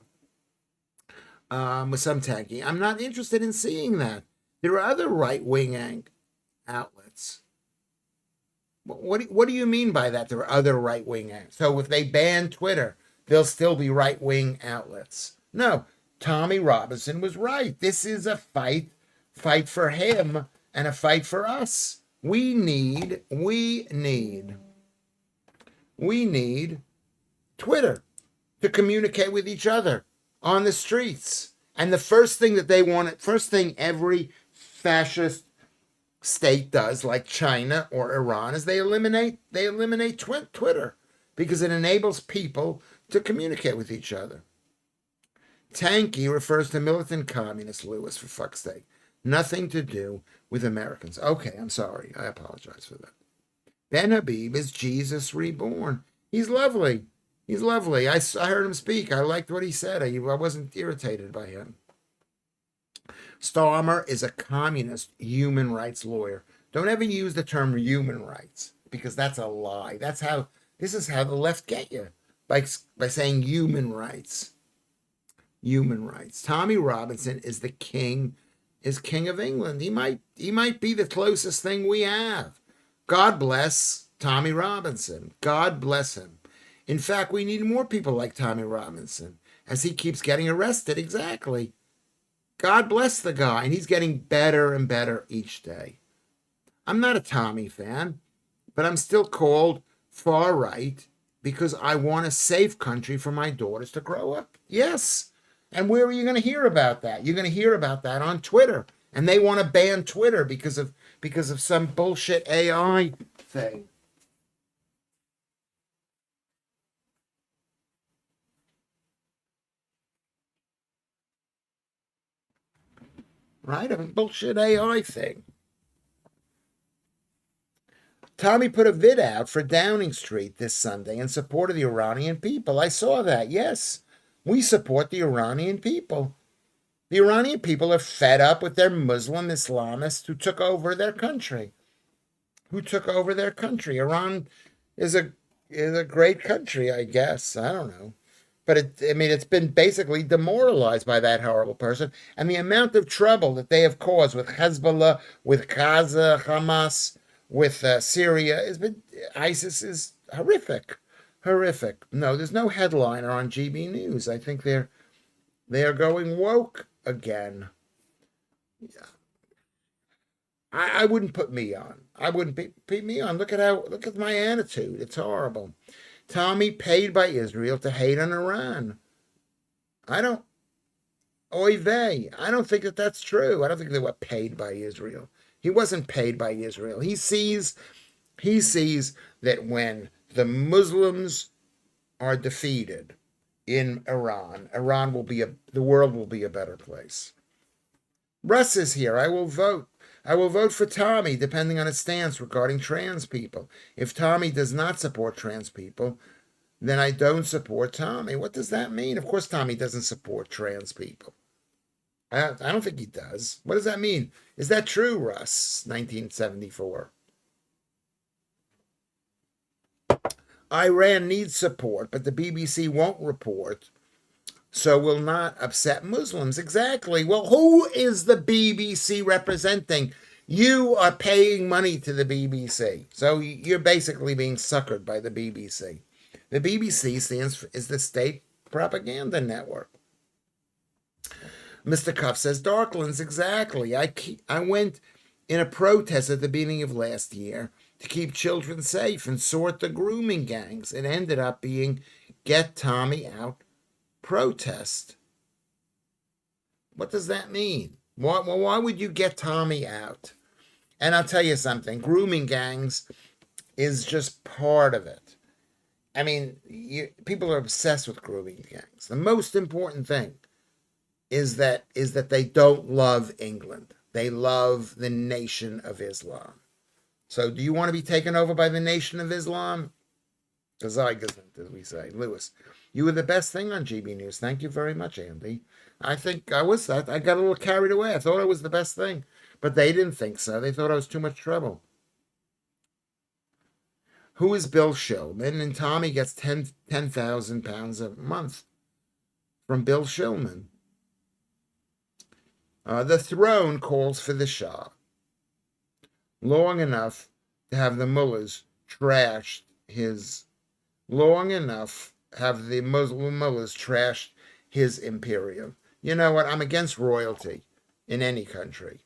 with some tanking. I'm not interested in seeing that. There are other right-wing outlets. What do you mean by that? There are other right-wing outlets. So if they ban Twitter, there'll still be right-wing outlets. No, Tommy Robinson was right. This is a fight for him and a fight for us. We need Twitter to communicate with each other on the streets. And the first thing that they want, first thing every fascist state does, like China or Iran, is they eliminate Twitter because it enables people to communicate with each other. Tanky refers to militant communists, Lewis, for fuck's sake. Nothing to do with Americans. Okay, I'm sorry. I apologize for that. Ben Habib is Jesus reborn. He's lovely. He's lovely. I heard him speak. I liked what he said. I wasn't irritated by him. Starmer is a communist human rights lawyer. Don't ever use the term human rights because that's a lie. This is how the left get you by saying human rights. Human rights. Tommy Robinson is king of England. He might be the closest thing we have. God bless Tommy Robinson. God bless him. In fact, we need more people like Tommy Robinson as he keeps getting arrested. Exactly. God bless the guy, and he's getting better and better each day. I'm not a Tommy fan, but I'm still called far right because I want a safe country for my daughters to grow up. Yes. And where are you going to hear about that? You're going to hear about that on Twitter. And they want to ban Twitter because of some bullshit AI thing. Right? A bullshit AI thing. Tommy put a vid out for Downing Street this Sunday in support of the Iranian people. I saw that. Yes, we support the Iranian people. The Iranian people are fed up with their Muslim Islamists who took over their country. Iran is a great country, I guess. I don't know. But it's been basically demoralized by that horrible person. And the amount of trouble that they have caused with Hezbollah, with Gaza, Hamas, with Syria, ISIS is horrific. Horrific. No, there's no headliner on GB News. I think they are going woke again. Yeah. I wouldn't put me on. I wouldn't put me on. Look at my attitude. It's horrible. Tommy paid by Israel to hate on Iran. I don't, oy vey. I don't think that that's true. I don't think they were paid by Israel. He wasn't paid by Israel. He sees that when the Muslims are defeated in Iran, the world will be a better place. Russ is here. I will vote. I will vote for Tommy depending on his stance regarding trans people. If Tommy does not support trans people, then I don't support Tommy. What does that mean? Of course, Tommy doesn't support trans people. I don't think he does. What does that mean? Is that true, Russ? 1974. Iran needs support, but the BBC won't report, so will not upset Muslims. Exactly. Well, who is the BBC representing? You are paying money to the BBC, so you're basically being suckered by the BBC. The BBC is the state propaganda network. Mr. Cuff says, Darklands, exactly. I went in a protest at the beginning of last year to keep children safe and sort the grooming gangs. It ended up being Get Tommy Out protest. What does that mean? Why would you get Tommy out? And I'll tell you something, grooming gangs is just part of it. I mean, people are obsessed with grooming gangs. The most important thing is that they don't love England. They love the Nation of Islam. So do you want to be taken over by the Nation of Islam? As we say. Lewis, you were the best thing on GB News. Thank you very much, Andy. I think I was that. I got a little carried away. I thought I was the best thing. But they didn't think so. They thought I was too much trouble. Who is Bill Shillman? And Tommy gets 10,000 pounds a month from Bill Shillman. The throne calls for the Shah long enough to have the mullahs trashed his long enough have the Muslim mullahs trashed his imperium. You know what? I'm against royalty in any country.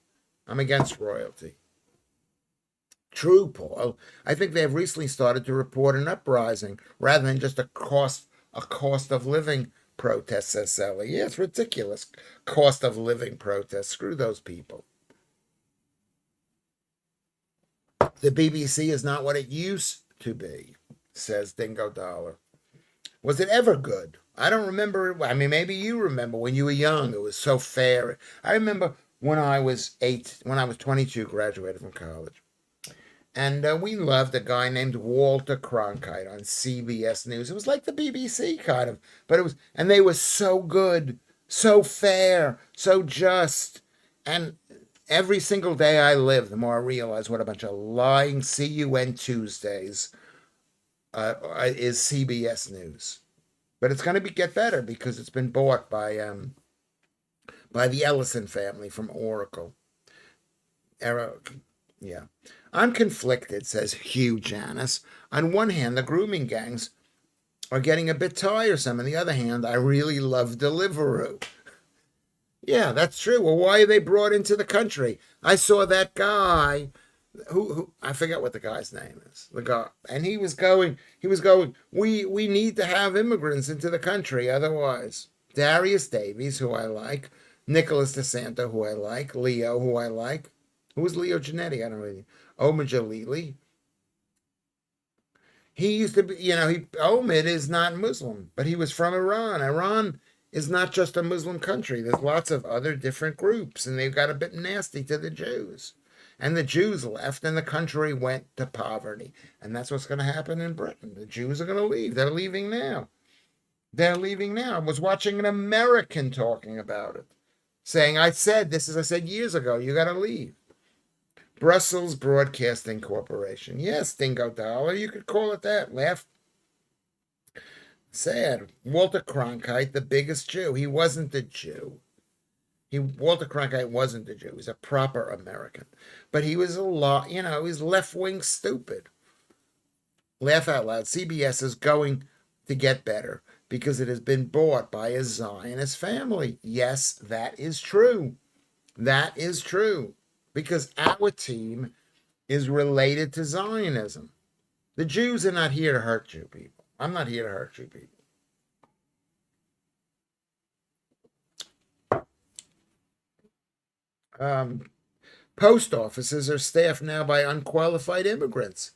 I'm against royalty. True, Paul. I think they have recently started to report an uprising rather than just a cost of living protest, says Sally. Yeah, it's ridiculous. Cost of living protest. Screw those people. The BBC is not what it used to be, says Dingo Dollar. Was it ever good? I don't remember. I mean, maybe you remember when you were young. It was so fair. I remember when I was 22, graduated from college. And we loved a guy named Walter Cronkite on CBS News. It was like the BBC kind of, but it was, and they were so good, so fair, so just. And every single day I live, the more I realize what a bunch of lying CUN Tuesdays is CBS News. But it's going to get better because it's been bought by the Ellison family from Oracle. Yeah. I'm conflicted, says Hugh Janis. On one hand, the grooming gangs are getting a bit tiresome. On the other hand, I really love Deliveroo. Yeah, that's true. Well, why are they brought into the country? I saw that guy who I forget what the guy's name is. The guy, and he was going. We need to have immigrants into the country, otherwise. Darius Davies, who I like, Nicholas DeSanto, who I like, Leo, who I like. Who was Leo Genetti? I don't really. Omar Jalili. He used to be, Omid is not Muslim, but he was from Iran. Iran is not just a Muslim country. There's lots of other different groups, and they've got a bit nasty to the Jews. And the Jews left, and the country went to poverty. And that's what's going to happen in Britain. The Jews are going to leave. They're leaving now. I was watching an American talking about it, saying, I said years ago, you got to leave. Brussels Broadcasting Corporation. Yes, Dingo Dollar, you could call it that. Laugh. Sad. Walter Cronkite, the biggest Jew. He wasn't a Jew. Walter Cronkite wasn't a Jew. He's a proper American. But he was he's left-wing stupid. Laugh out loud. CBS is going to get better because it has been bought by a Zionist family. Yes, that is true. That is true. Because our team is related to Zionism. The Jews are not here to hurt you people. I'm not here to hurt you people. Post offices are staffed now by unqualified immigrants.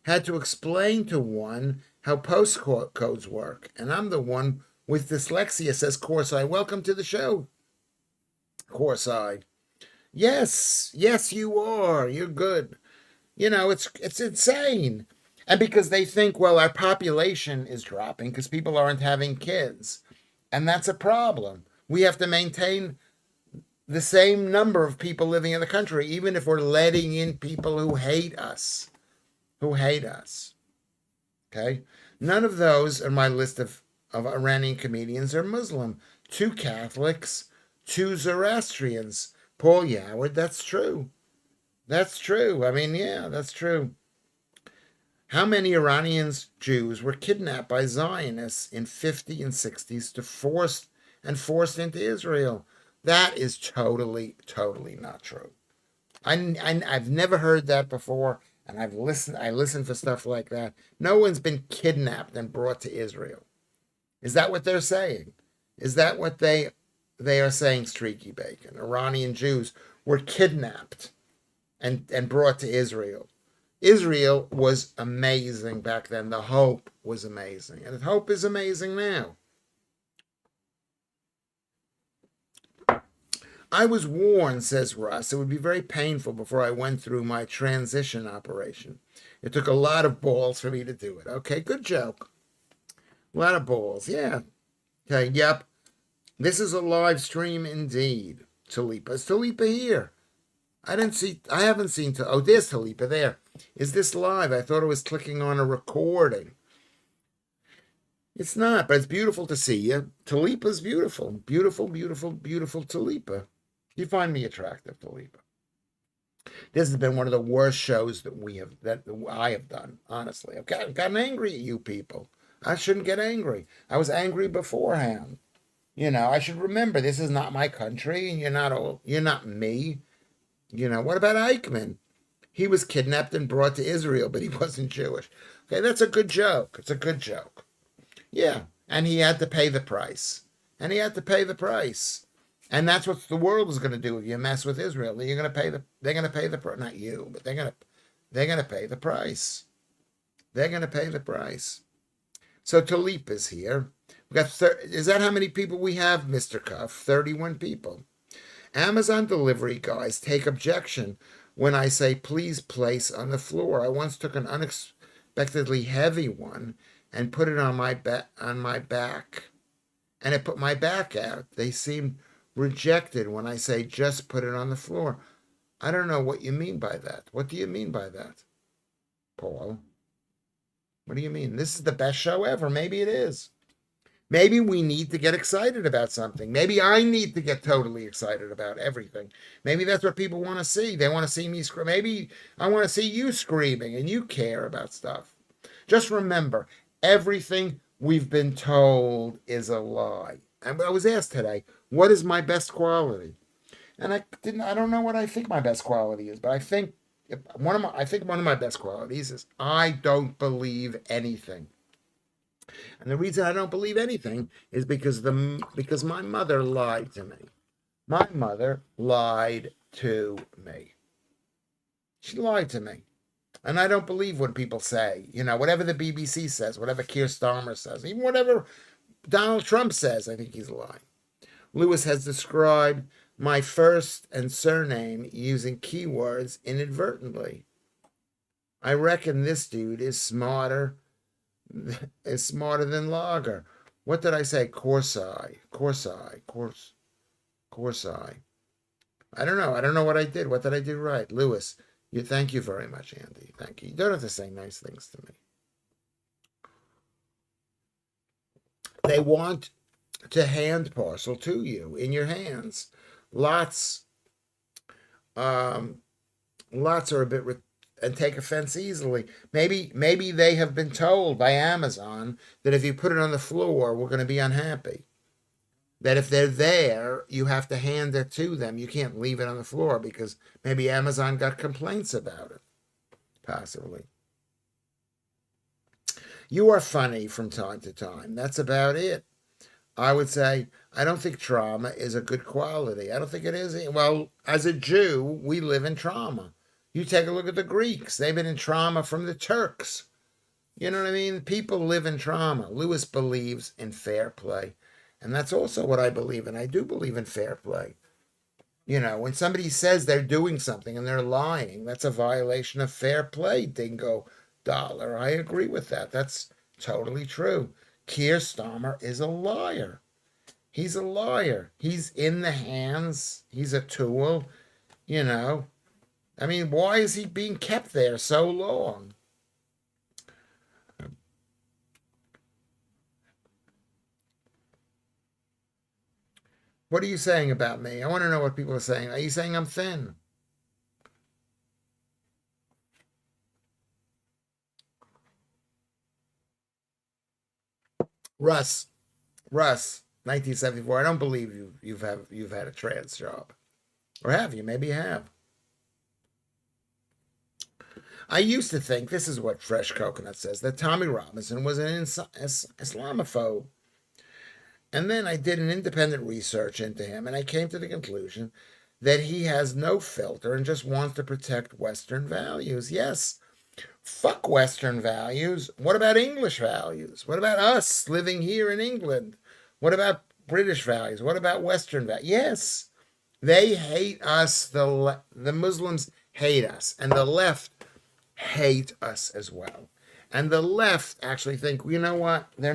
Had to explain to one how post codes work. And I'm the one with dyslexia, says Corsai. Welcome to the show, Corsai. Yes, you are. You're good. It's insane. And because they think, well, our population is dropping because people aren't having kids. And that's a problem. We have to maintain the same number of people living in the country, even if we're letting in people who hate us. Okay? None of those on my list of Iranian comedians are Muslim. 2 Catholics, 2 Zoroastrians. Paul Yoward, that's true. That's true. I mean, yeah, that's true. How many Iranians, Jews, were kidnapped by Zionists in 50 and 60s to forced into Israel? That is totally not true. I've never heard that before, and I listen for stuff like that. No one's been kidnapped and brought to Israel. Is that what they're saying? Is that what they are saying, Streaky Bacon? Iranian Jews were kidnapped and brought to Israel. Israel was amazing back then. The hope was amazing. And the hope is amazing now. I was warned, says Russ, it would be very painful before I went through my transition operation. It took a lot of balls for me to do it. Okay, good joke. A lot of balls, yeah. Okay, yep. This is a live stream indeed. Talipa. Is Talipa here? I haven't seen, there's Talipa there. Is this live? I thought it was clicking on a recording. It's not, but it's beautiful to see you. Talipa's beautiful. Beautiful, beautiful, beautiful Talipa. You find me attractive, Taliba. This has been one of the worst shows that I have done. Honestly, I've gotten angry at you people. I shouldn't get angry. I was angry beforehand. I should remember this is not my country, and you're not me. What about Eichmann? He was kidnapped and brought to Israel, but he wasn't Jewish. Okay, that's a good joke. It's a good joke. Yeah, and he had to pay the price. And he had to pay the price. And that's what the world is going to do if you mess with Israel. They're going to pay the not you, but they're going to pay the price. They're going to pay the price. So Talip is here. We got is that how many people we have, Mr. Cuff? 31 people. Amazon delivery guys take objection when I say please place on the floor. I once took an unexpectedly heavy one and put it on my back, and it put my back out. They seemed rejected when I say just put it on the floor. I don't know what you mean by that. What do you mean by that, Paul? What do you mean? This is the best show ever. Maybe it is. Maybe we need to get excited about something. Maybe I need to get totally excited about everything. Maybe that's what people want to see. They want to see me scream. Maybe I want to see you screaming and you care about stuff. Just remember, everything we've been told is a lie. And I was asked today, what is my best quality? And I don't know what I think my best quality is, but I think one of my best qualities is I don't believe anything. And the reason I don't believe anything is because my mother lied to me. My mother lied to me. She lied to me. And I don't believe what people say. Whatever the BBC says, whatever Keir Starmer says, even whatever Donald Trump says, I think he's lying. Lewis has described my first and surname using keywords inadvertently. I reckon this dude is smarter than Lager. What did I say? Corsi. I don't know. I don't know what I did. What did I do right? Lewis, thank you very much, Andy. Thank you. You don't have to say nice things to me. They want to hand parcel to you in your hands. Lots are a bit and take offense easily. Maybe they have been told by Amazon that if you put it on the floor, we're going to be unhappy. That if they're there, you have to hand it to them. You can't leave it on the floor because maybe Amazon got complaints about it. Possibly. You are funny from time to time. That's about it. I would say I don't think trauma is a good quality. I don't think it is. Well, as a Jew, we live in trauma. You take a look at the Greeks. They've been in trauma from the Turks. You know what I mean? People live in trauma. Lewis believes in fair play. And that's also what I believe in. I do believe in fair play. When somebody says they're doing something and they're lying, that's a violation of fair play, dingo dollar. I agree with that. That's totally true. Keir Starmer is a liar. He's a liar. He's in the hands. He's a tool. I mean, why is he being kept there so long? What are you saying about me? I want to know what people are saying. Are you saying I'm thin? Russ, 1974. I don't believe you've had a trans job, or have you? Maybe you have. I used to think this is what Fresh Coconut says that Tommy Robinson was an Islamophobe. And then I did an independent research into him, and I came to the conclusion that he has no filter and just wants to protect Western values. Yes, fuck Western values. What about English values? What about us living here in England? What about British values? What about Western values? Yes, they hate us. The Muslims hate us, and the left hate us as well. And the left actually think, you know what? The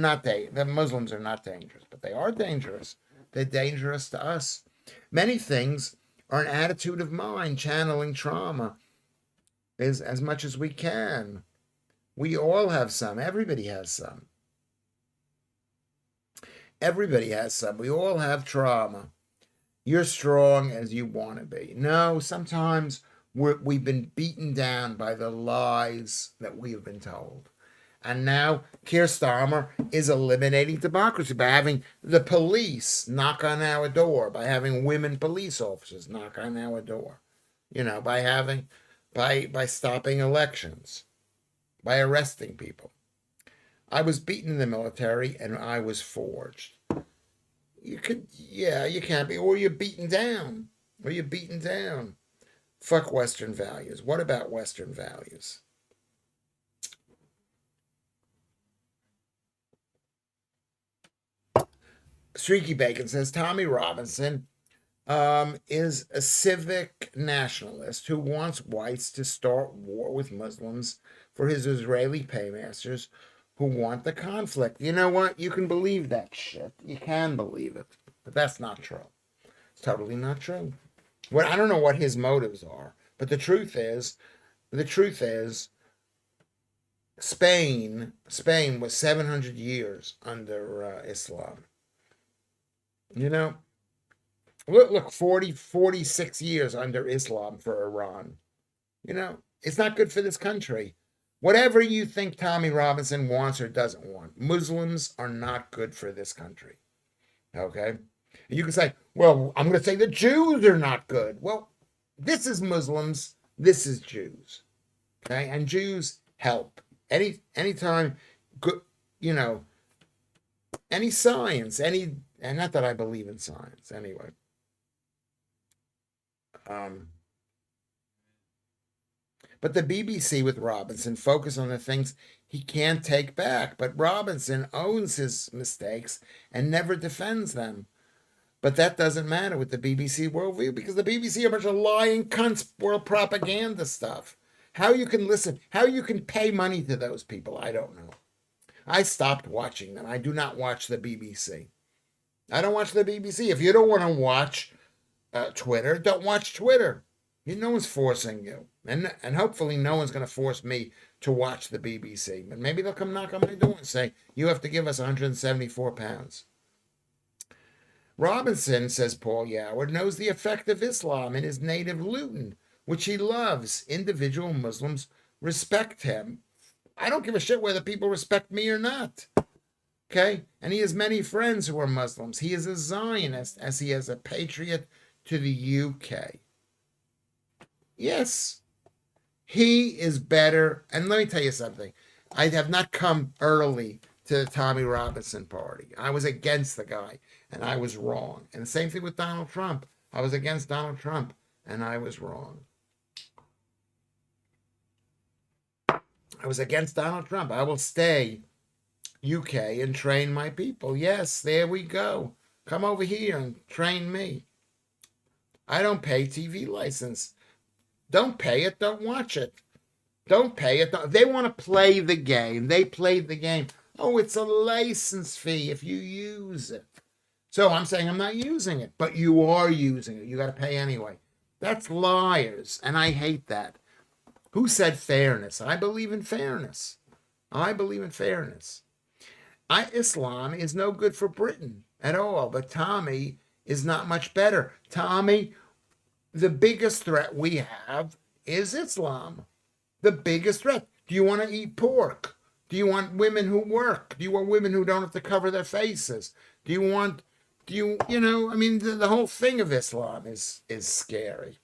Muslims are not dangerous, but they are dangerous. They're dangerous to us. Many things are an attitude of mind, channeling trauma is as much as we can. We all have some. Everybody has some. Everybody has some. We all have trauma. You're strong as you want to be. No, sometimes we've been beaten down by the lies that we have been told. And now Keir Starmer is eliminating democracy by having the police knock on our door, by having women police officers knock on our door, by stopping elections, by arresting people. I was beaten in the military and I was forged. You can't be, or you're beaten down, Fuck Western values. What about Western values? Streaky Bacon says Tommy Robinson is a civic nationalist who wants whites to start war with Muslims for his Israeli paymasters who want the conflict. You know what? You can believe that shit. You can believe it. But that's not true. It's totally not true. Well, I don't know what his motives are, but the truth is, Spain was 700 years under Islam. Look, 46 years under Islam for Iran. It's not good for this country. Whatever you think Tommy Robinson wants or doesn't want, Muslims are not good for this country. Okay? You can say, well, I'm going to say the Jews are not good. Well, this is Muslims, this is Jews. Okay? And Jews help. Anytime, any science, and not that I believe in science anyway. But the BBC with Robinson focus on the things he can't take back. But Robinson owns his mistakes and never defends them. But that doesn't matter with the BBC worldview because the BBC are a bunch of lying cunts, world propaganda stuff. How you can pay money to those people, I don't know. I stopped watching them. I do not watch the BBC. I don't watch the BBC. If you don't want to watch Twitter, don't watch Twitter. No one's forcing you. And hopefully no one's going to force me to watch the BBC. But maybe they'll come knock on my door and say, you have to give us 174 pounds. Robinson, says Paul Yoward, knows the effect of Islam in his native Luton, which he loves. Individual Muslims respect him. I don't give a shit whether people respect me or not. Okay? And he has many friends who are Muslims. He is a Zionist as he is a patriot to the UK. Yes, he is better. And let me tell you something. I have not come early to the Tommy Robinson party. I was against the guy, and I was wrong. And the same thing with Donald Trump. I was against Donald Trump, and I was wrong. I was against Donald Trump. I will stay UK and train my people. Yes, there we go. Come over here and train me. I don't pay TV license. Don't pay it. Don't watch it. Don't pay it. They want to play the game. They played the game. Oh, it's a license fee if you use it. So I'm saying I'm not using it, but you are using it. You got to pay anyway. That's liars, and I hate that. Who said fairness? I believe in fairness. Islam is no good for Britain at all, but Tommy is not much better. Tommy, the biggest threat we have is Islam. The biggest threat. Do you want to eat pork? Do you want women who work? Do you want women who don't have to cover their faces? The whole thing of Islam is scary.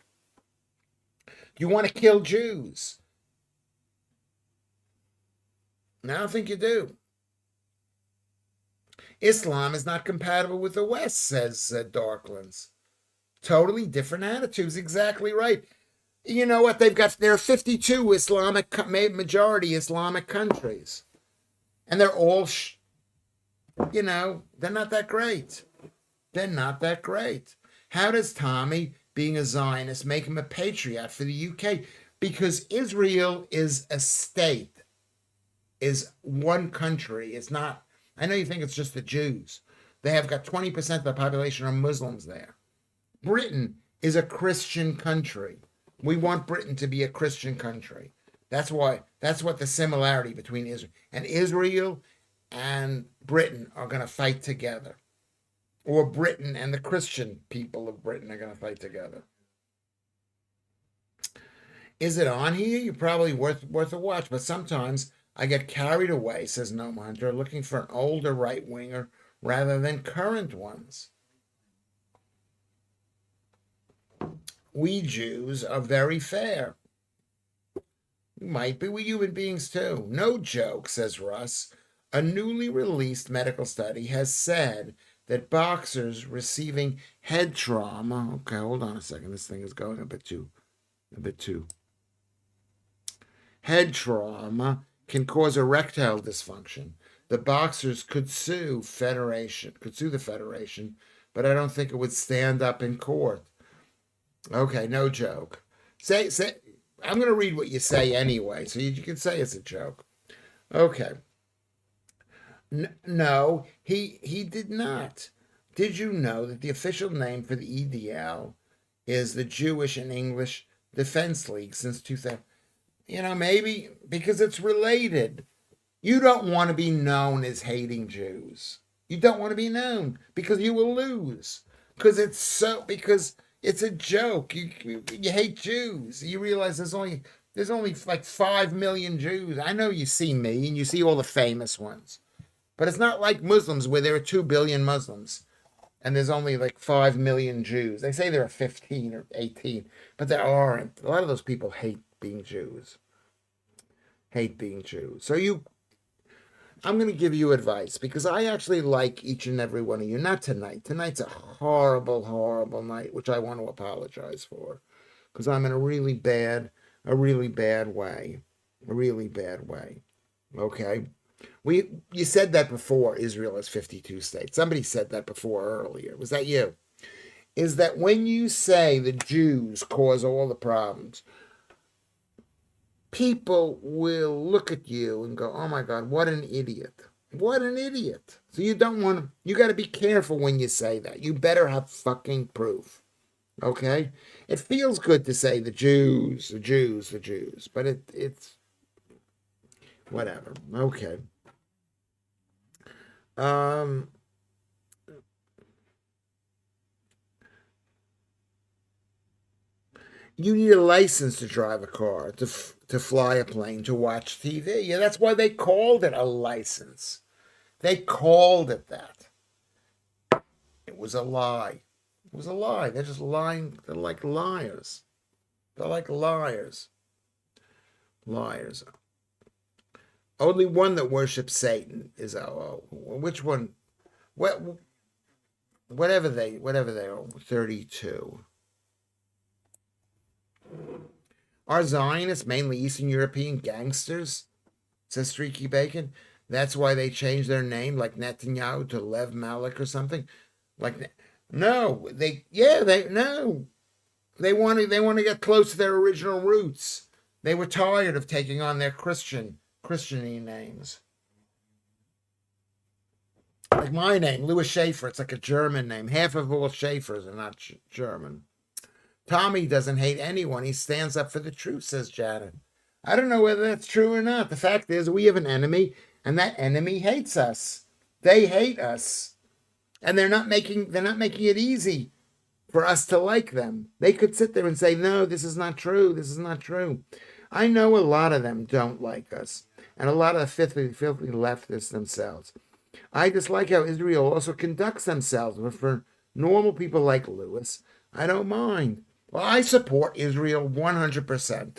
Do you want to kill Jews? I don't think you do. Islam is not compatible with the West, says Darklands. Totally different attitudes. Exactly right. You know what? There are 52 majority Islamic countries. And they're all, they're not that great. How does Tommy, being a Zionist, make him a patriot for the UK? Because Israel is a state, is one country. It's not, I know you think it's just the Jews. They have got 20% of the population are Muslims there. Britain is a Christian country. We want Britain to be a Christian country. That's what the similarity between Israel and Britain are going to fight together. Or Britain and the Christian people of Britain are going to fight together. Is it on here? You're probably worth a watch, but sometimes I get carried away, says Gnome Hunter, looking for an older right winger rather than current ones. We Jews are very fair. We might be, we human beings too. No joke, says Russ. A newly released medical study has said that boxers receiving head trauma. Okay, hold on a second. This thing is going a bit too. Head trauma can cause erectile dysfunction. The boxers could sue the federation, but I don't think it would stand up in court. Okay, no joke. Say. I'm going to read what you say anyway, so you can say it's a joke. Okay. No, he did not. Did you know that the official name for the EDL is the Jewish and English Defense League since 2000? Maybe because it's related. You don't want to be known as hating Jews. You don't want to be known because you will lose. Because it's a joke. You hate Jews. You realize there's only like 5 million Jews. I know you see me and you see all the famous ones. But it's not like Muslims where there are 2 billion Muslims and there's only like 5 million Jews. They say there are 15 or 18, but there aren't. A lot of those people hate being Jews. So I'm going to give you advice because I actually like each and every one of you. Not tonight. Tonight's a horrible, horrible night, which I want to apologize for because I'm in a really bad way. Okay. You said that before. Israel has 52 states. Somebody said that before earlier. Was that you? Is that when you say the Jews cause all the problems, people will look at you and go, oh my God, what an idiot. What an idiot. So you got to be careful when you say that. You better have fucking proof. Okay? It feels good to say the Jews, but it's whatever. Okay. You need a license to drive a car, to fly a plane, to watch TV. Yeah, that's why they called it a license. They called it that. It was a lie. They're just lying. They're like liars. Liars. Only one that worships Satan is which one? Whatever they are. 32. Are Zionists mainly Eastern European gangsters? Says Streaky Bacon. That's why they changed their name, like Netanyahu, to Lev Malik or something. No. They want to get close to their original roots. They were tired of taking on their Christian-y names. Like my name, Lewis Schaffer. It's like a German name. Half of all Schaffers are not German. Tommy doesn't hate anyone. He stands up for the truth, says Janet. I don't know whether that's true or not. The fact is we have an enemy, and that enemy hates us. They hate us. And they're not making it easy for us to like them. They could sit there and say, no, this is not true. I know a lot of them don't like us, and a lot of filthy leftists themselves. I dislike how Israel also conducts themselves, but for normal people like Lewis, I don't mind. Well, I support Israel 100%.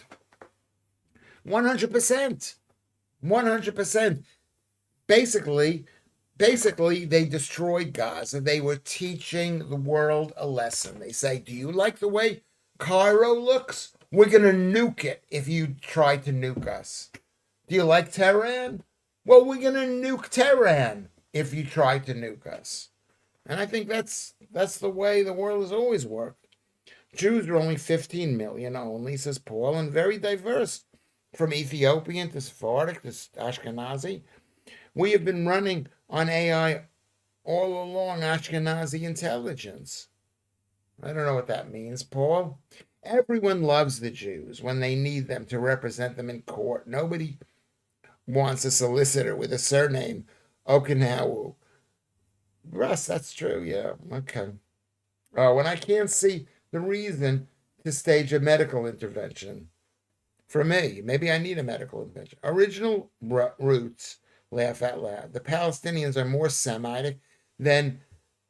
100%. Basically, they destroyed Gaza. They were teaching the world a lesson. They say, do you like the way Cairo looks? We're going to nuke it if you try to nuke us. Do you like Tehran? Well, we're going to nuke Tehran if you try to nuke us. And I think that's the way the world has always worked. Jews are only 15 million only, says Paul, and very diverse, from Ethiopian to Sephardic to Ashkenazi. We have been running on AI all along, Ashkenazi intelligence. I don't know what that means, Paul. Everyone loves the Jews when they need them to represent them in court. Nobody wants a solicitor with a surname, Okinawa. Russ, that's true. Yeah. Okay. Oh, and I can't see the reason to stage a medical intervention for me. Maybe I need a medical intervention. Original roots, laugh out loud. The Palestinians are more Semitic than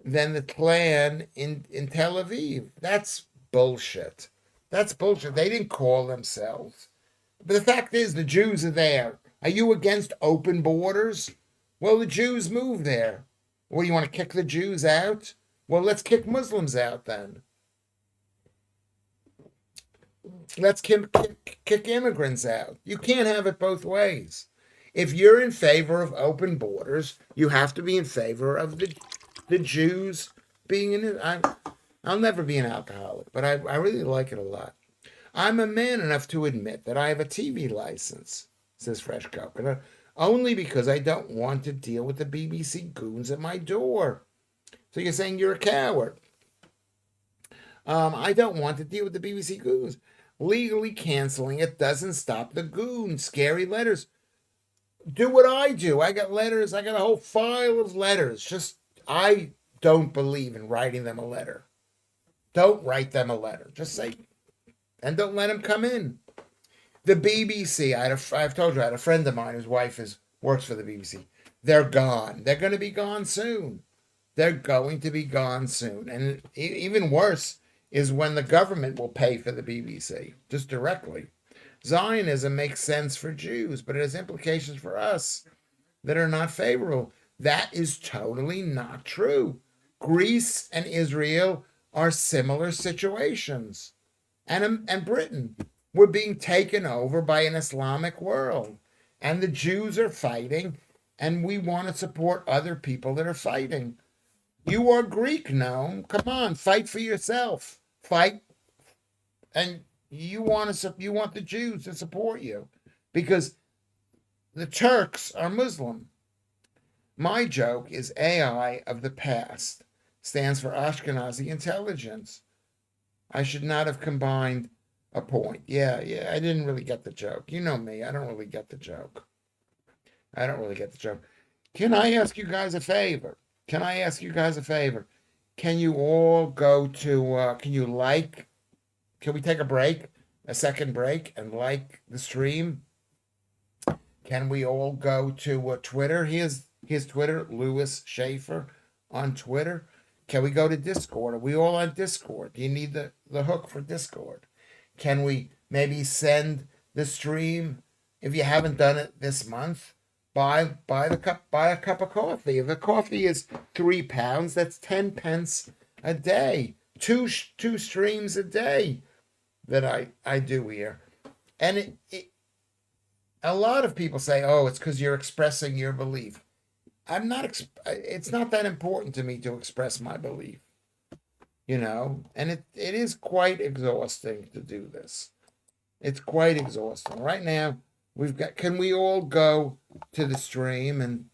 the Klan in Tel Aviv. That's bullshit. That's bullshit. They didn't call themselves. But the fact is, the Jews are there. Are you against open borders? Well, the Jews moved there. Well, you want to kick the Jews out? Well, let's kick Muslims out then. Let's kick immigrants out. You can't have it both ways. If you're in favor of open borders, you have to be in favor of the Jews being in it. I'll never be an alcoholic, but I really like it a lot. I'm a man enough to admit that I have a TV license, says Fresh Coconut, only because I don't want to deal with the BBC goons at my door. So you're saying you're a coward. I don't want to deal with the BBC goons. Legally canceling it doesn't stop the goons. Scary letters. Do what I do. I got letters. I got a whole file of letters. Just, I don't believe in writing them a letter. Don't write them a letter. Just say, and don't let them come in. The BBC, I've told you, I had a friend of mine whose wife works for the BBC. They're gone. They're going to be gone soon. They're going to be gone soon. And even worse is when the government will pay for the BBC, just directly. Zionism makes sense for Jews, but it has implications for us that are not favorable. That is totally not true. Greece and Israel are similar situations. And Britain, we're being taken over by an Islamic world. And the Jews are fighting, and we want to support other people that are fighting. You are Greek, Noam. Come on, fight for yourself. Fight, and you want the Jews to support you, because the Turks are Muslim. My joke is AI of the past stands for Ashkenazi intelligence. I should not have combined a point. Yeah, I didn't really get the joke. You know me, I don't really get the joke. Can I ask you guys a favor? Can you all go to, can we take a second break, and like the stream? Can we all go to Twitter? Here's Twitter, Lewis Schaffer on Twitter. Can we go to Discord? Are we all on Discord? Do you need the hook for Discord? Can we maybe send the stream, if you haven't done it this month, buy a cup of coffee. If the coffee is £3, that's 10 pence a day. Two streams a day that I do here. And a lot of people say, oh, it's because you're expressing your belief. It's not that important to me to express my belief, and it is quite exhausting to do this. It's quite exhausting. Right now, can we all go to the stream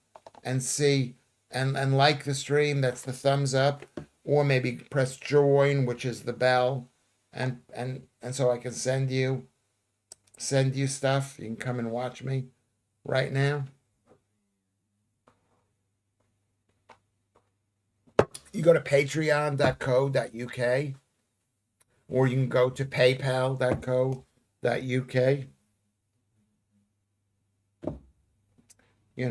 and see and like the stream? That's the thumbs up, or maybe press join, which is the bell, and so I can send you stuff. You can come and watch me right now. You go to patreon.co.uk, or you can go to paypal.co.uk. We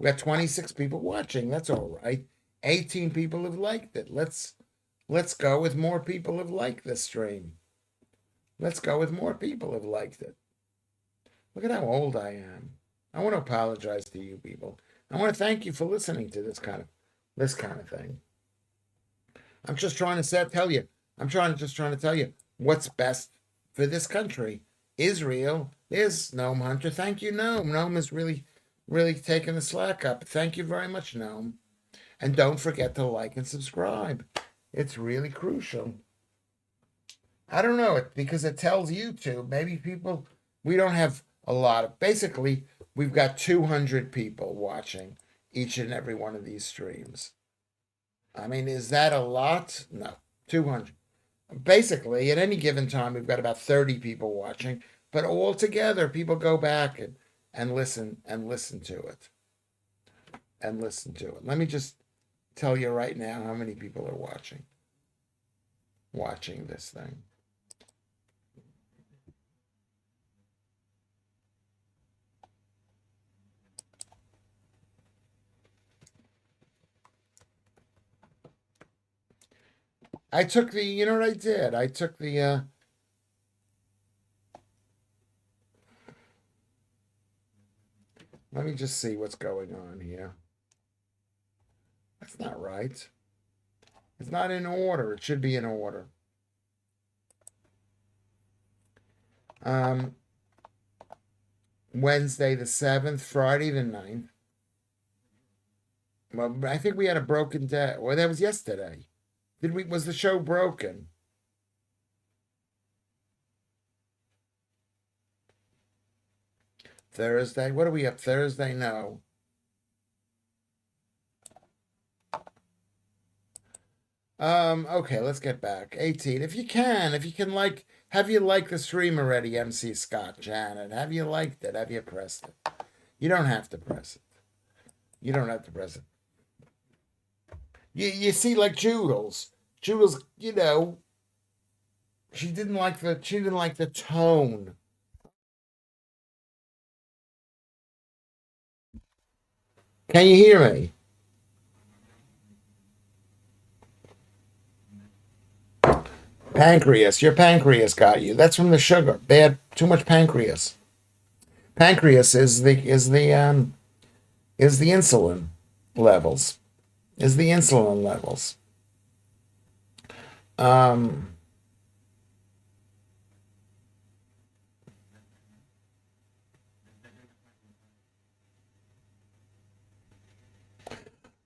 got 26 people watching. That's all right. 18 people have liked it. Let's go with more people have liked this stream. Let's go with more people have liked it. Look at how old I am. I want to apologize to you people. I want to thank you for listening to this kind of thing. I'm just trying to tell you what's best for this country. Israel is Noam Hunter. Thank you, Noam. Noam is really taking the slack up. Thank you very much, Noam. And don't forget to like and subscribe. It's really crucial. I don't know, because it tells YouTube, maybe people, we don't have a lot of, basically, we've got 200 people watching each and every one of these streams. I mean, is that a lot? No, 200. Basically, at any given time, we've got about 30 people watching, but all together, people go back and listen to it. Let me just tell you right now how many people are watching this thing. I took the, you know what I did? I took the, let me just see what's going on here. That's not right. It's not in order. It should be in order. Wednesday the 7th, Friday the 9th. Well, I think we had a broken day. Well, that was yesterday. Was the show broken? Thursday? What are we up? Thursday? No. Okay, let's get back. 18. If you can have you liked the stream already, MC Scott, Janet? Have you liked it? Have you pressed it? You don't have to press it. You don't have to press it. You see, like Joodles, you know, she didn't like the tone. Can you hear me? Pancreas, your pancreas got you. That's from the sugar. Bad, too much pancreas. Pancreas is the insulin levels. Is the insulin levels.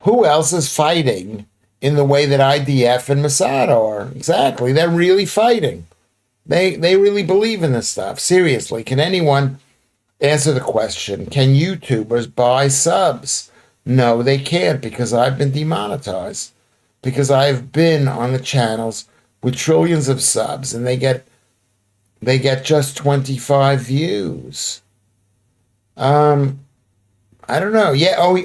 Who else is fighting in the way that IDF and Mossad are? Exactly. They're really fighting. They really believe in this stuff. Seriously, can anyone answer the question? Can YouTubers buy subs? No, they can't, because I've been demonetized. Because I've been on the channels with trillions of subs and they get just 25 views. I don't know. Yeah. Oh.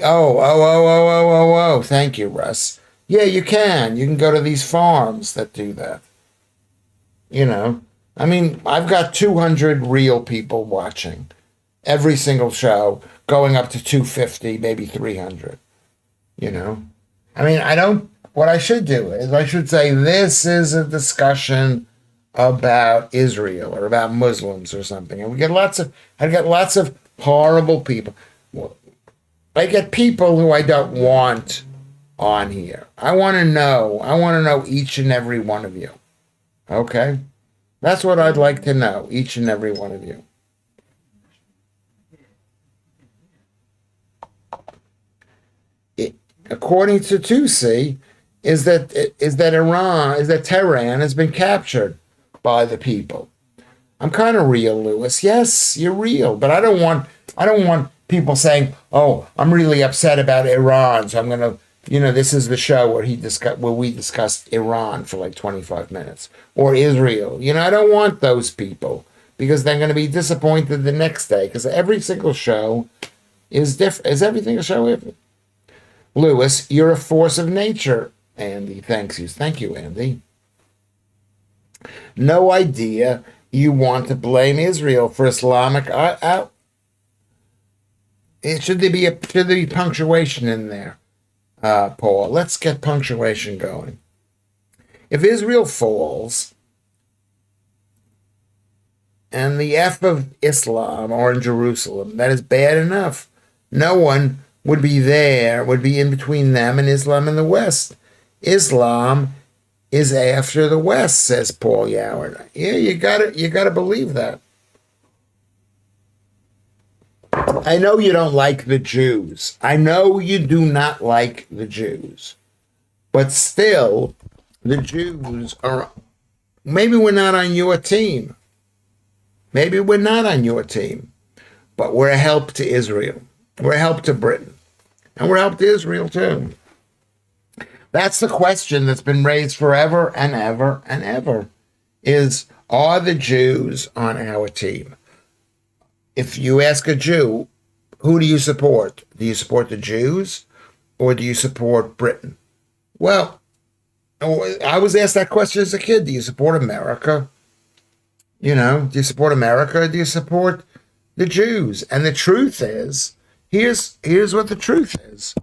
Thank you, Russ. Yeah, you can. You can go to these farms that do that. You know, I mean, I've got 200 real people watching every single show, going up to 250, maybe 300. You know, I mean, what I should do is I should say this is a discussion about Israel or about Muslims or something. And I get lots of horrible people. I get people who I don't want on here. I want to know each and every one of you. Okay? That's what I'd like to know, each and every one of you. According to Tusi, is that Tehran has been captured by the people. I'm kind of real, Lewis. Yes, you're real, but I don't want people saying, "Oh, I'm really upset about Iran, so I'm going to, this is the show where we discussed Iran for like 25 minutes or Israel." I don't want those people, because they're going to be disappointed the next day, because every single show is different. Is everything a show different? Lewis, you're a force of nature. Andy, thank you, Andy. No idea you want to blame Israel for Islamic. Should there be punctuation in there, Paul? Let's get punctuation going. If Israel falls and the F of Islam are in Jerusalem, that is bad enough. No one would be in between them and Islam in the West. Islam is after the West, says Paul Yoward. Yeah, you gotta believe that. I know you don't like the Jews. I know you do not like the Jews. But still, the Jews are, maybe we're not on your team. Maybe we're not on your team. But we're a help to Israel. We're a help to Britain. And we're a help to Israel too. That's the question that's been raised forever and ever and ever, is, are the Jews on our team? If you ask a Jew, who do you support? Do you support the Jews or do you support Britain? Well, I was asked that question as a kid. Do you support America? Do you support America or do you support the Jews? And the truth is, here's what the truth is.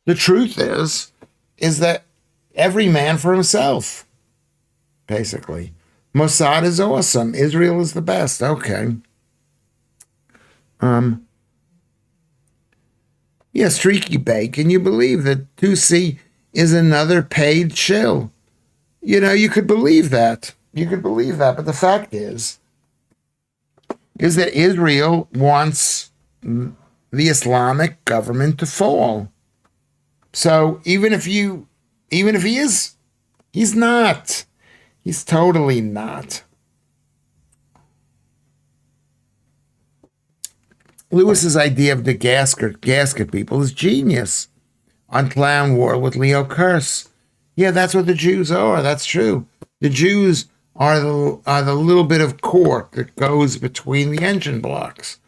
The truth is that every man for himself, basically. Mossad is awesome. Israel is the best. Okay. Um, yeah, Streaky Bake. Can you believe that Tusi is another paid shill? You could believe that. You could believe that. But the fact is that Israel wants the Islamic government to fall. So even if he is, he's not. He's totally not. Lewis's idea of the gasket people is genius. On Clown War with Leo Kurse. Yeah, that's what the Jews are. That's true. The Jews are the little bit of cork that goes between the engine blocks.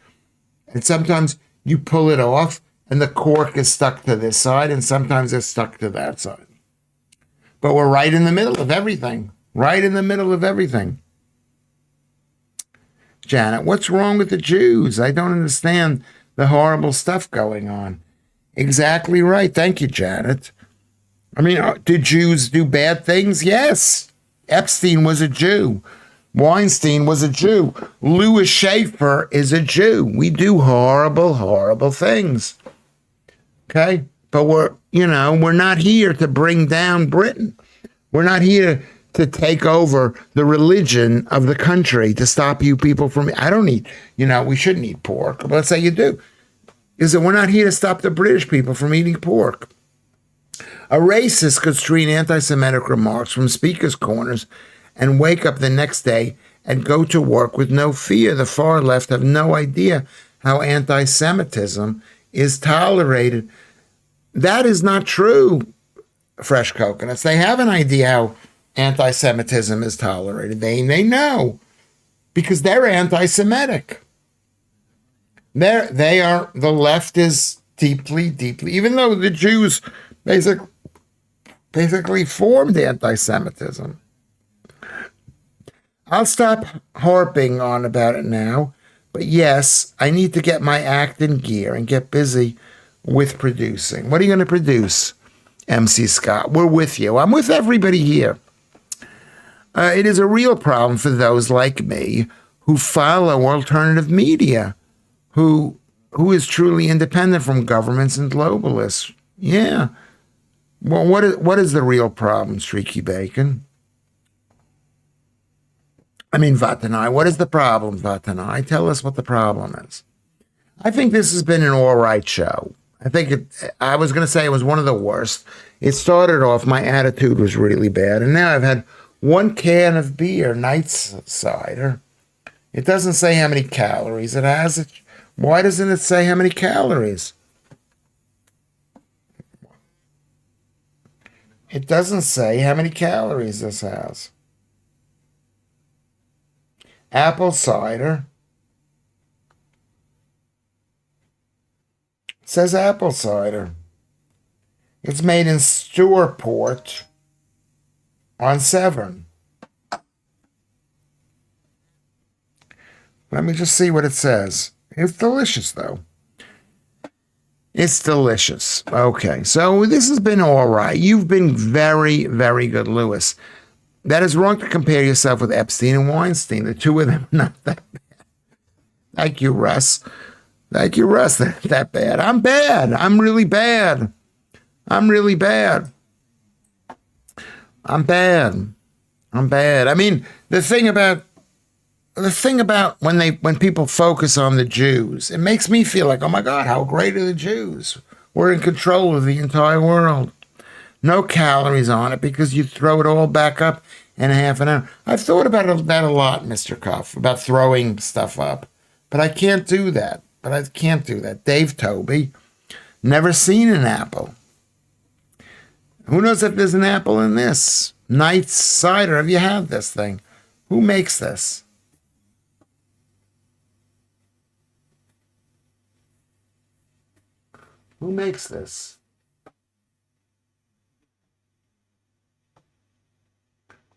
And sometimes you pull it off and the cork is stuck to this side and sometimes it's stuck to that side. But we're right in the middle of everything. Right in the middle of everything. Janet, what's wrong with the Jews? I don't understand the horrible stuff going on. Exactly right. Thank you, Janet. I mean, do Jews do bad things? Yes. Epstein was a Jew. Weinstein was a Jew. Lewis Schaffer is a Jew. We do horrible, horrible things. Okay? But we're not here to bring down Britain. We're not here to take over the religion of the country to stop you people from. I don't eat, we shouldn't eat pork. But let's say you do. Is that we're not here to stop the British people from eating pork. A racist could stream anti-Semitic remarks from speakers' corners and wake up the next day and go to work with no fear. The far left have no idea how anti-Semitism is tolerated. That is not true, Fresh Coconuts. They have an idea how anti-Semitism is tolerated. They know because they're anti-Semitic. The left is deeply, deeply, even though the Jews basically formed anti-Semitism. I'll stop harping on about it now, but yes, I need to get my act in gear and get busy with producing. What are you going to produce, MC Scott? We're with you. I'm with everybody here. It is a real problem for those like me who follow alternative media, who is truly independent from governments and globalists. Yeah. Well, what is the real problem, Streaky Bacon? I mean, Vatanai, what is the problem, Vatanai? Tell us what the problem is. I think this has been an all right show. I was going to say it was one of the worst. It started off, my attitude was really bad, and now I've had one can of beer, Night's Cider. It doesn't say how many calories it has. Why doesn't it say how many calories? It doesn't say how many calories this has. Apple cider. It says apple cider. It's made in Stewartport on Severn. Let me just see what it says. It's delicious, though. It's delicious. Okay, so this has been all right. You've been very, very good, Lewis. That is wrong to compare yourself with Epstein and Weinstein. The two of them are not that bad. Thank you, Russ. Thank you, Russ. They're that bad. I'm bad. I'm really bad. I'm really bad. I'm bad. I'm bad. I mean, the thing about when people focus on the Jews, it makes me feel like, oh my God, how great are the Jews? We're in control of the entire world. No calories on it because you throw it all back up in half an hour. I've thought about that a lot, Mr. Cuff, about throwing stuff up. But I can't do that. Dave Toby, never seen an apple. Who knows if there's an apple in this? Night's Cider. Have you had this thing? Who makes this? Who makes this?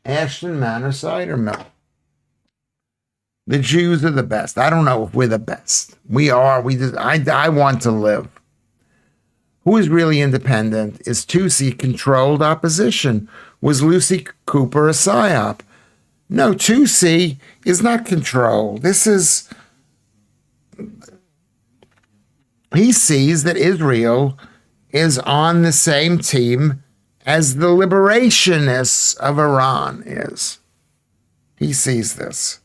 Ashton Manor cider milk. The Jews are the best. I don't know if we're the best. We are. I want to live. Who is really independent? Is Tusi controlled opposition? Was Lucy Cooper a psyop? No, Tusi is not controlled. He sees that Israel is on the same team as the liberationists of Iran is. He sees this.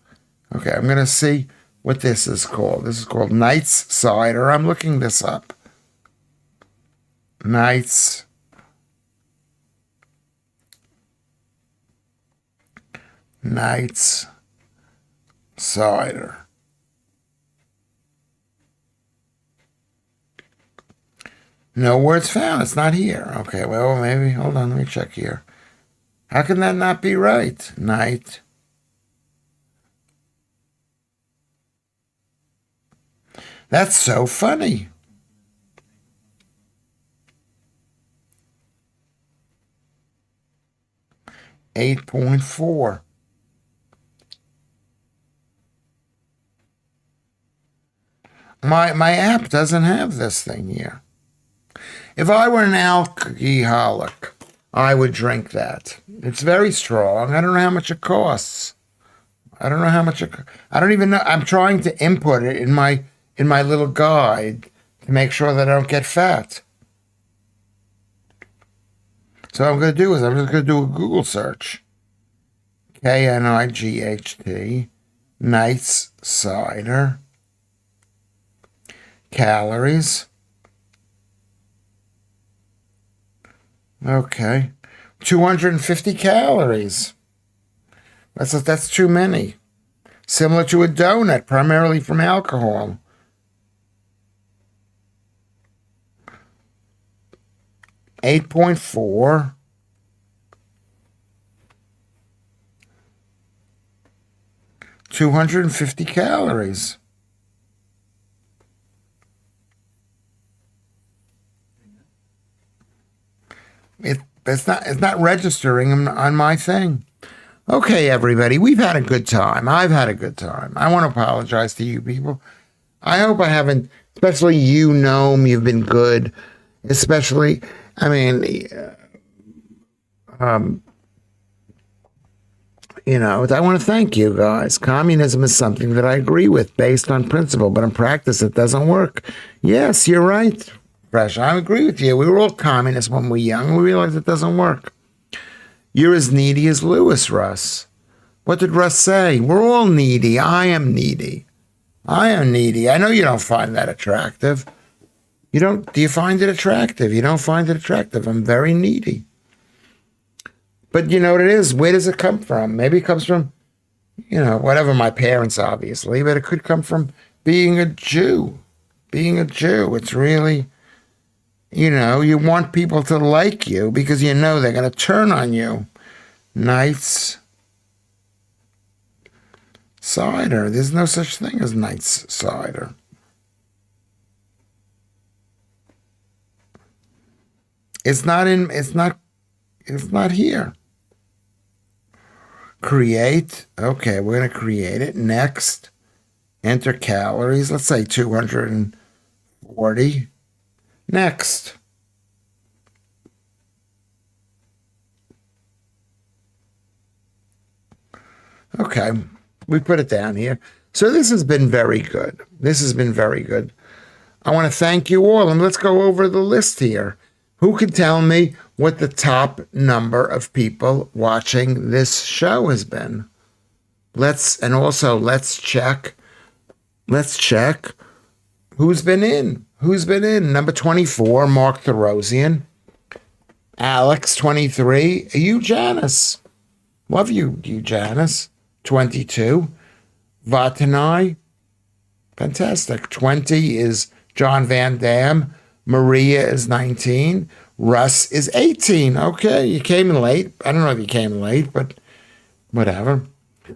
Okay, I'm going to see what this is called. This is called Knight's Cider. I'm looking this up. Knight's Cider. No words found. It's not here. Okay, well, maybe. Hold on, let me check here. How can that not be right? Night. That's so funny. $8.4. My app doesn't have this thing here. If I were an alcoholic, I would drink that. It's very strong. I don't know how much it costs. I don't even know. I'm trying to input it in my little guide to make sure that I don't get fat. So what I'm going to do is I'm just going to do a Google search. Knight, Knight's Cider, calories. Okay, 250 calories. That's too many. Similar to a donut, primarily from alcohol. $8.4. $250 calories. It's not registering on my thing. Okay, everybody, we've had a good time. I've had a good time. I want to apologize to you people. I hope I haven't, especially you, Noam, you've been good. Especially, I mean, I want to thank you guys. Communism is something that I agree with based on principle, but in practice, it doesn't work. Yes, you're right, Fresh. I agree with you. We were all communists when we were young. We realized it doesn't work. You're as needy as Lewis, Russ. What did Russ say? We're all needy. I am needy. I am needy. I know you don't find that attractive. You don't. Do you find it attractive? You don't find it attractive. I'm very needy. But you know what it is? Where does it come from? Maybe it comes from, whatever, my parents, obviously, but it could come from being a Jew. Being a Jew. It's really, you want people to like you because they're going to turn on you. Knight's Cider. There's no such thing as Knight's Cider. It's not here. Create. Okay, we're going to create it. Next. Enter calories. Let's say 240. Next. Okay, we put it down here. So this has been very good. I want to thank you all, and let's go over the list here. Who can tell me what the top number of people watching this show has been? Let's check. Let's check who's been in. Number 24, Mark Therosian. Alex, 23. You, Janice. Love you, Janice. 22. Vatanai. Fantastic. 20 is John Van Dam. Maria is 19. Russ is 18. Okay, you came in late. I don't know if you came late, but whatever.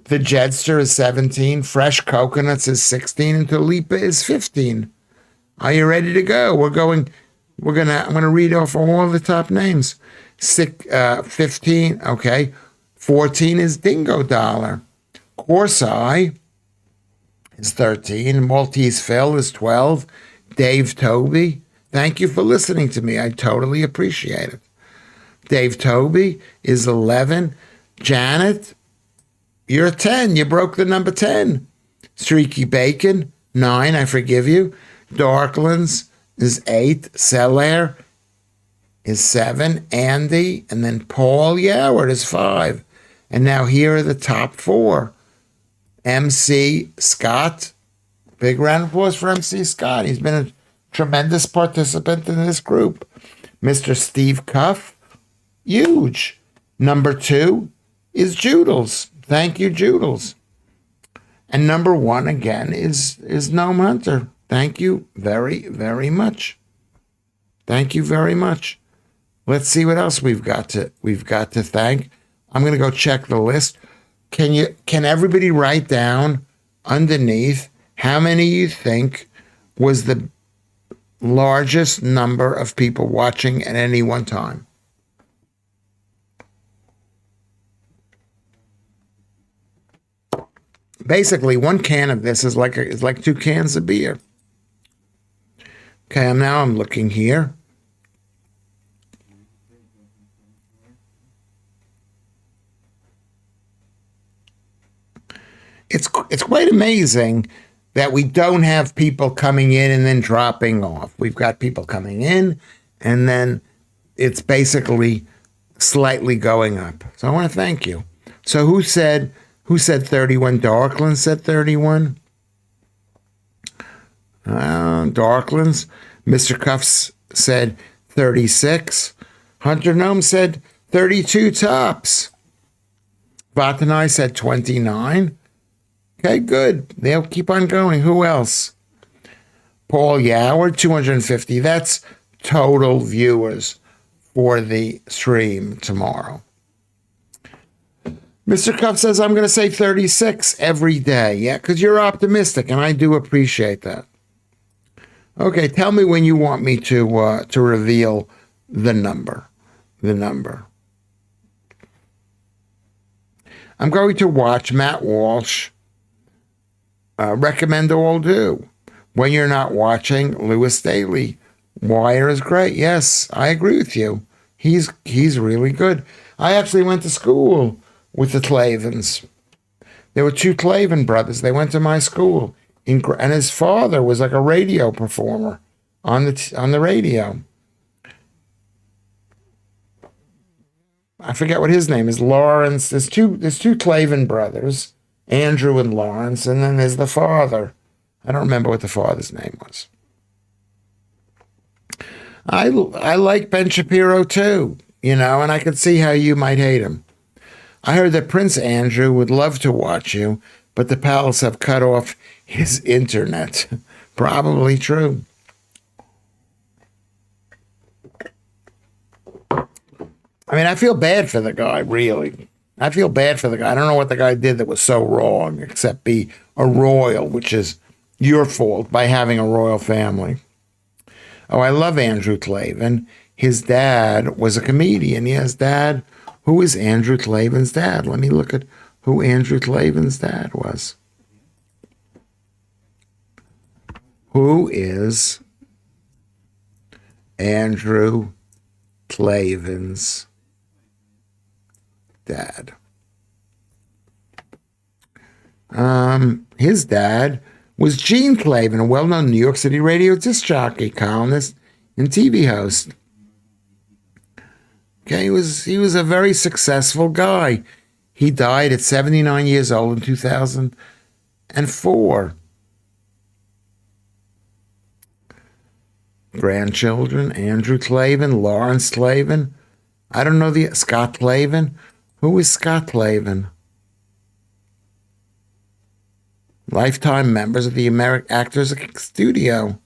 The Jedster is 17. Fresh Coconuts is 16. And Tulipa is 15. Are you ready to go? I'm gonna read off all the top names. 15. Okay. 14 is Dingo Dollar. Corsi is 13. Maltese Phil is 12. Dave Toby, thank you for listening to me. I totally appreciate it. Dave Toby is 11. Janet, you're 10. You broke the number 10. Streaky Bacon, 9. I forgive you. Darklands is 8. Celaire is 7. Andy, and then Paul Yoward is 5. And now here are the top 4. MC Scott. Big round of applause for MC Scott. He's been a tremendous participant in this group. Mr. Steve Cuff, huge. Number 2 is Joodles. Thank you, Joodles. And number 1 again is Gnome Hunter. Thank you very, very much. Thank you very much. Let's see what else we've got to thank. I'm going to go check the list. Can everybody write down underneath how many you think was the largest number of people watching at any one time? Basically, one can of this is like 2 cans of beer. Okay, now I'm looking here. It's quite amazing that we don't have people coming in and then dropping off. We've got people coming in, and then it's basically slightly going up. So I want to thank you. So who said 31? Darklands said 31. Darklands. Mr. Cuffs said 36. Hunter Gnome said 32 tops. Vatanai said 29. Okay, good. They'll keep on going. Who else? Paul Yoward, 250. That's total viewers for the stream tomorrow. Mr. Cuff says, I'm going to say 36 every day. Yeah, because you're optimistic, and I do appreciate that. Okay, tell me when you want me to reveal the number. The number. I'm going to watch Matt Walsh. Recommend all do. When you're not watching, Lewis Daly. Wire is great. Yes, I agree with you. He's really good. I actually went to school with the Clavens. There were 2 Claven brothers. They went to my school. And his father was like a radio performer on the radio. I forget what his name is. Lawrence. There's two Claven brothers. Andrew and Lawrence, and then there's the father. I don't remember what the father's name was. I like Ben Shapiro too, and I could see how you might hate him. I heard that Prince Andrew would love to watch you, but the palace have cut off his internet. Probably true. I mean, I feel bad for the guy, really. I feel bad for the guy. I don't know what the guy did that was so wrong, except be a royal, which is your fault by having a royal family. Oh, I love Andrew Klavan. His dad was a comedian. Yes, dad. Who is Andrew Klavan's dad? Let me look at who Andrew Klavan's dad was. Who is Andrew Klavan's dad? His dad was Gene Klavan, a well-known New York City radio disc jockey, columnist, and TV host. Okay, he was a very successful guy. He died at 79 years old in 2004. Grandchildren: Andrew Klavan, Lawrence Klavan. I don't know Scott Klavan. Who is Scott Klavan? Lifetime members of the American Actors Studio.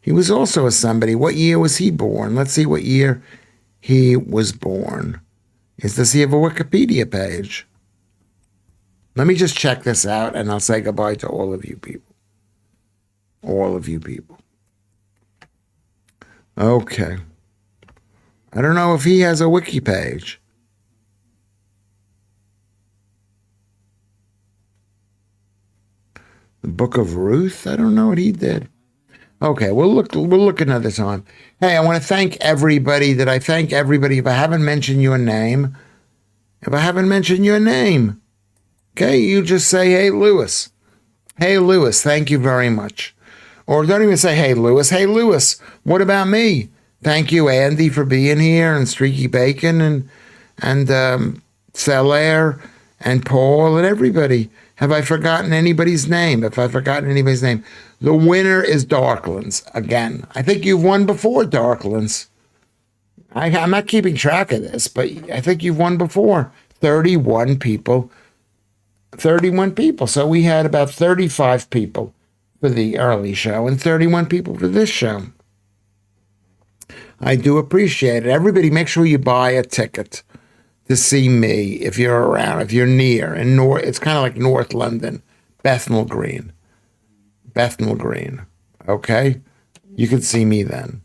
He was also a somebody. What year was he born? Let's see what year he was born. Does he have a Wikipedia page? Let me just check this out, and I'll say goodbye to all of you people. All of you people. Okay. I don't know if he has a wiki page. The Book of Ruth? I don't know what he did. Okay, we'll look another time. Hey, I want to thank everybody. That I thank everybody. If I haven't mentioned your name, okay, you just say, hey, Lewis. Hey, Lewis, thank you very much. Or don't even say, hey, Lewis. Hey, Lewis, what about me? Thank you, Andy, for being here, and Streaky Bacon, and Celaire, and Paul, and everybody. Have I forgotten anybody's name? If I've forgotten anybody's name, the winner is Darklands again. I think you've won before, Darklands. I'm not keeping track of this, but I think you've won before. 31 people. 31 people. So we had about 35 people for the early show and 31 people for this show. I do appreciate it. Everybody, make sure you buy a ticket to see me if you're around, if you're near. And it's kind of like North London, Bethnal Green. Okay? You can see me then.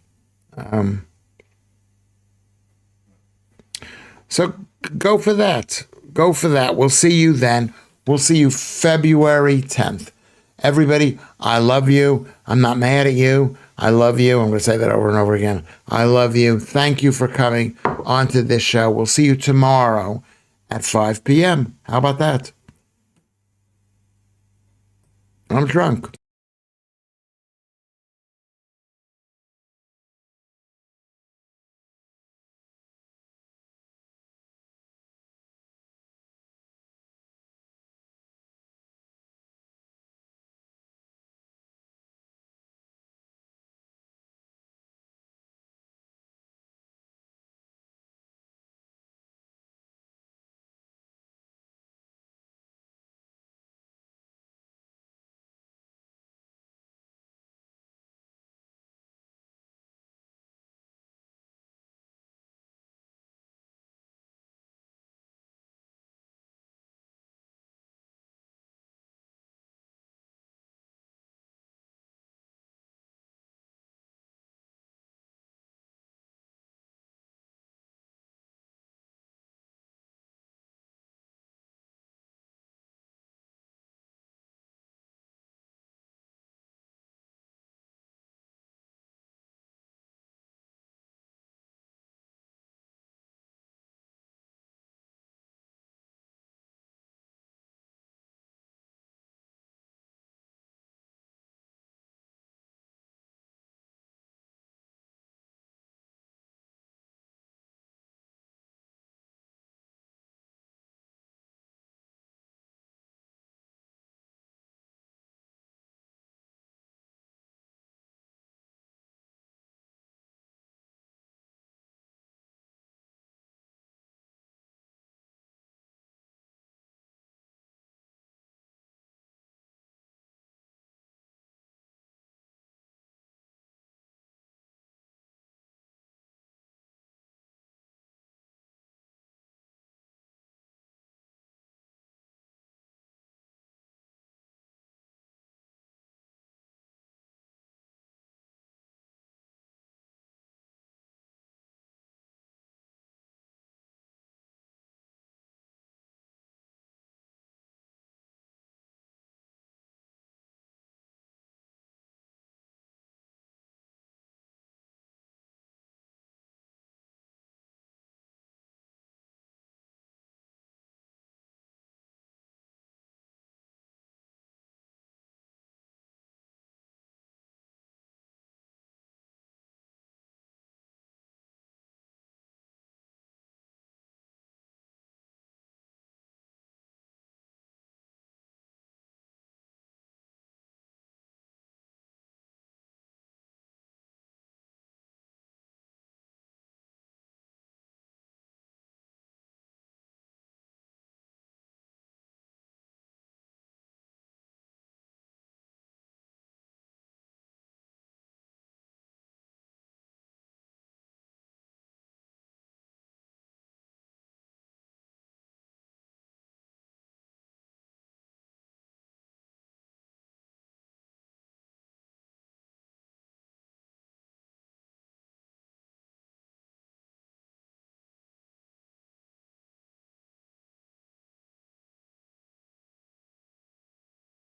So go for that. We'll see you then. We'll see you February 10th. Everybody, I love you. I'm not mad at you. I love you. I'm going to say that over and over again. I love you. Thank you for coming onto this show. We'll see you tomorrow at 5 p.m. How about that? I'm drunk.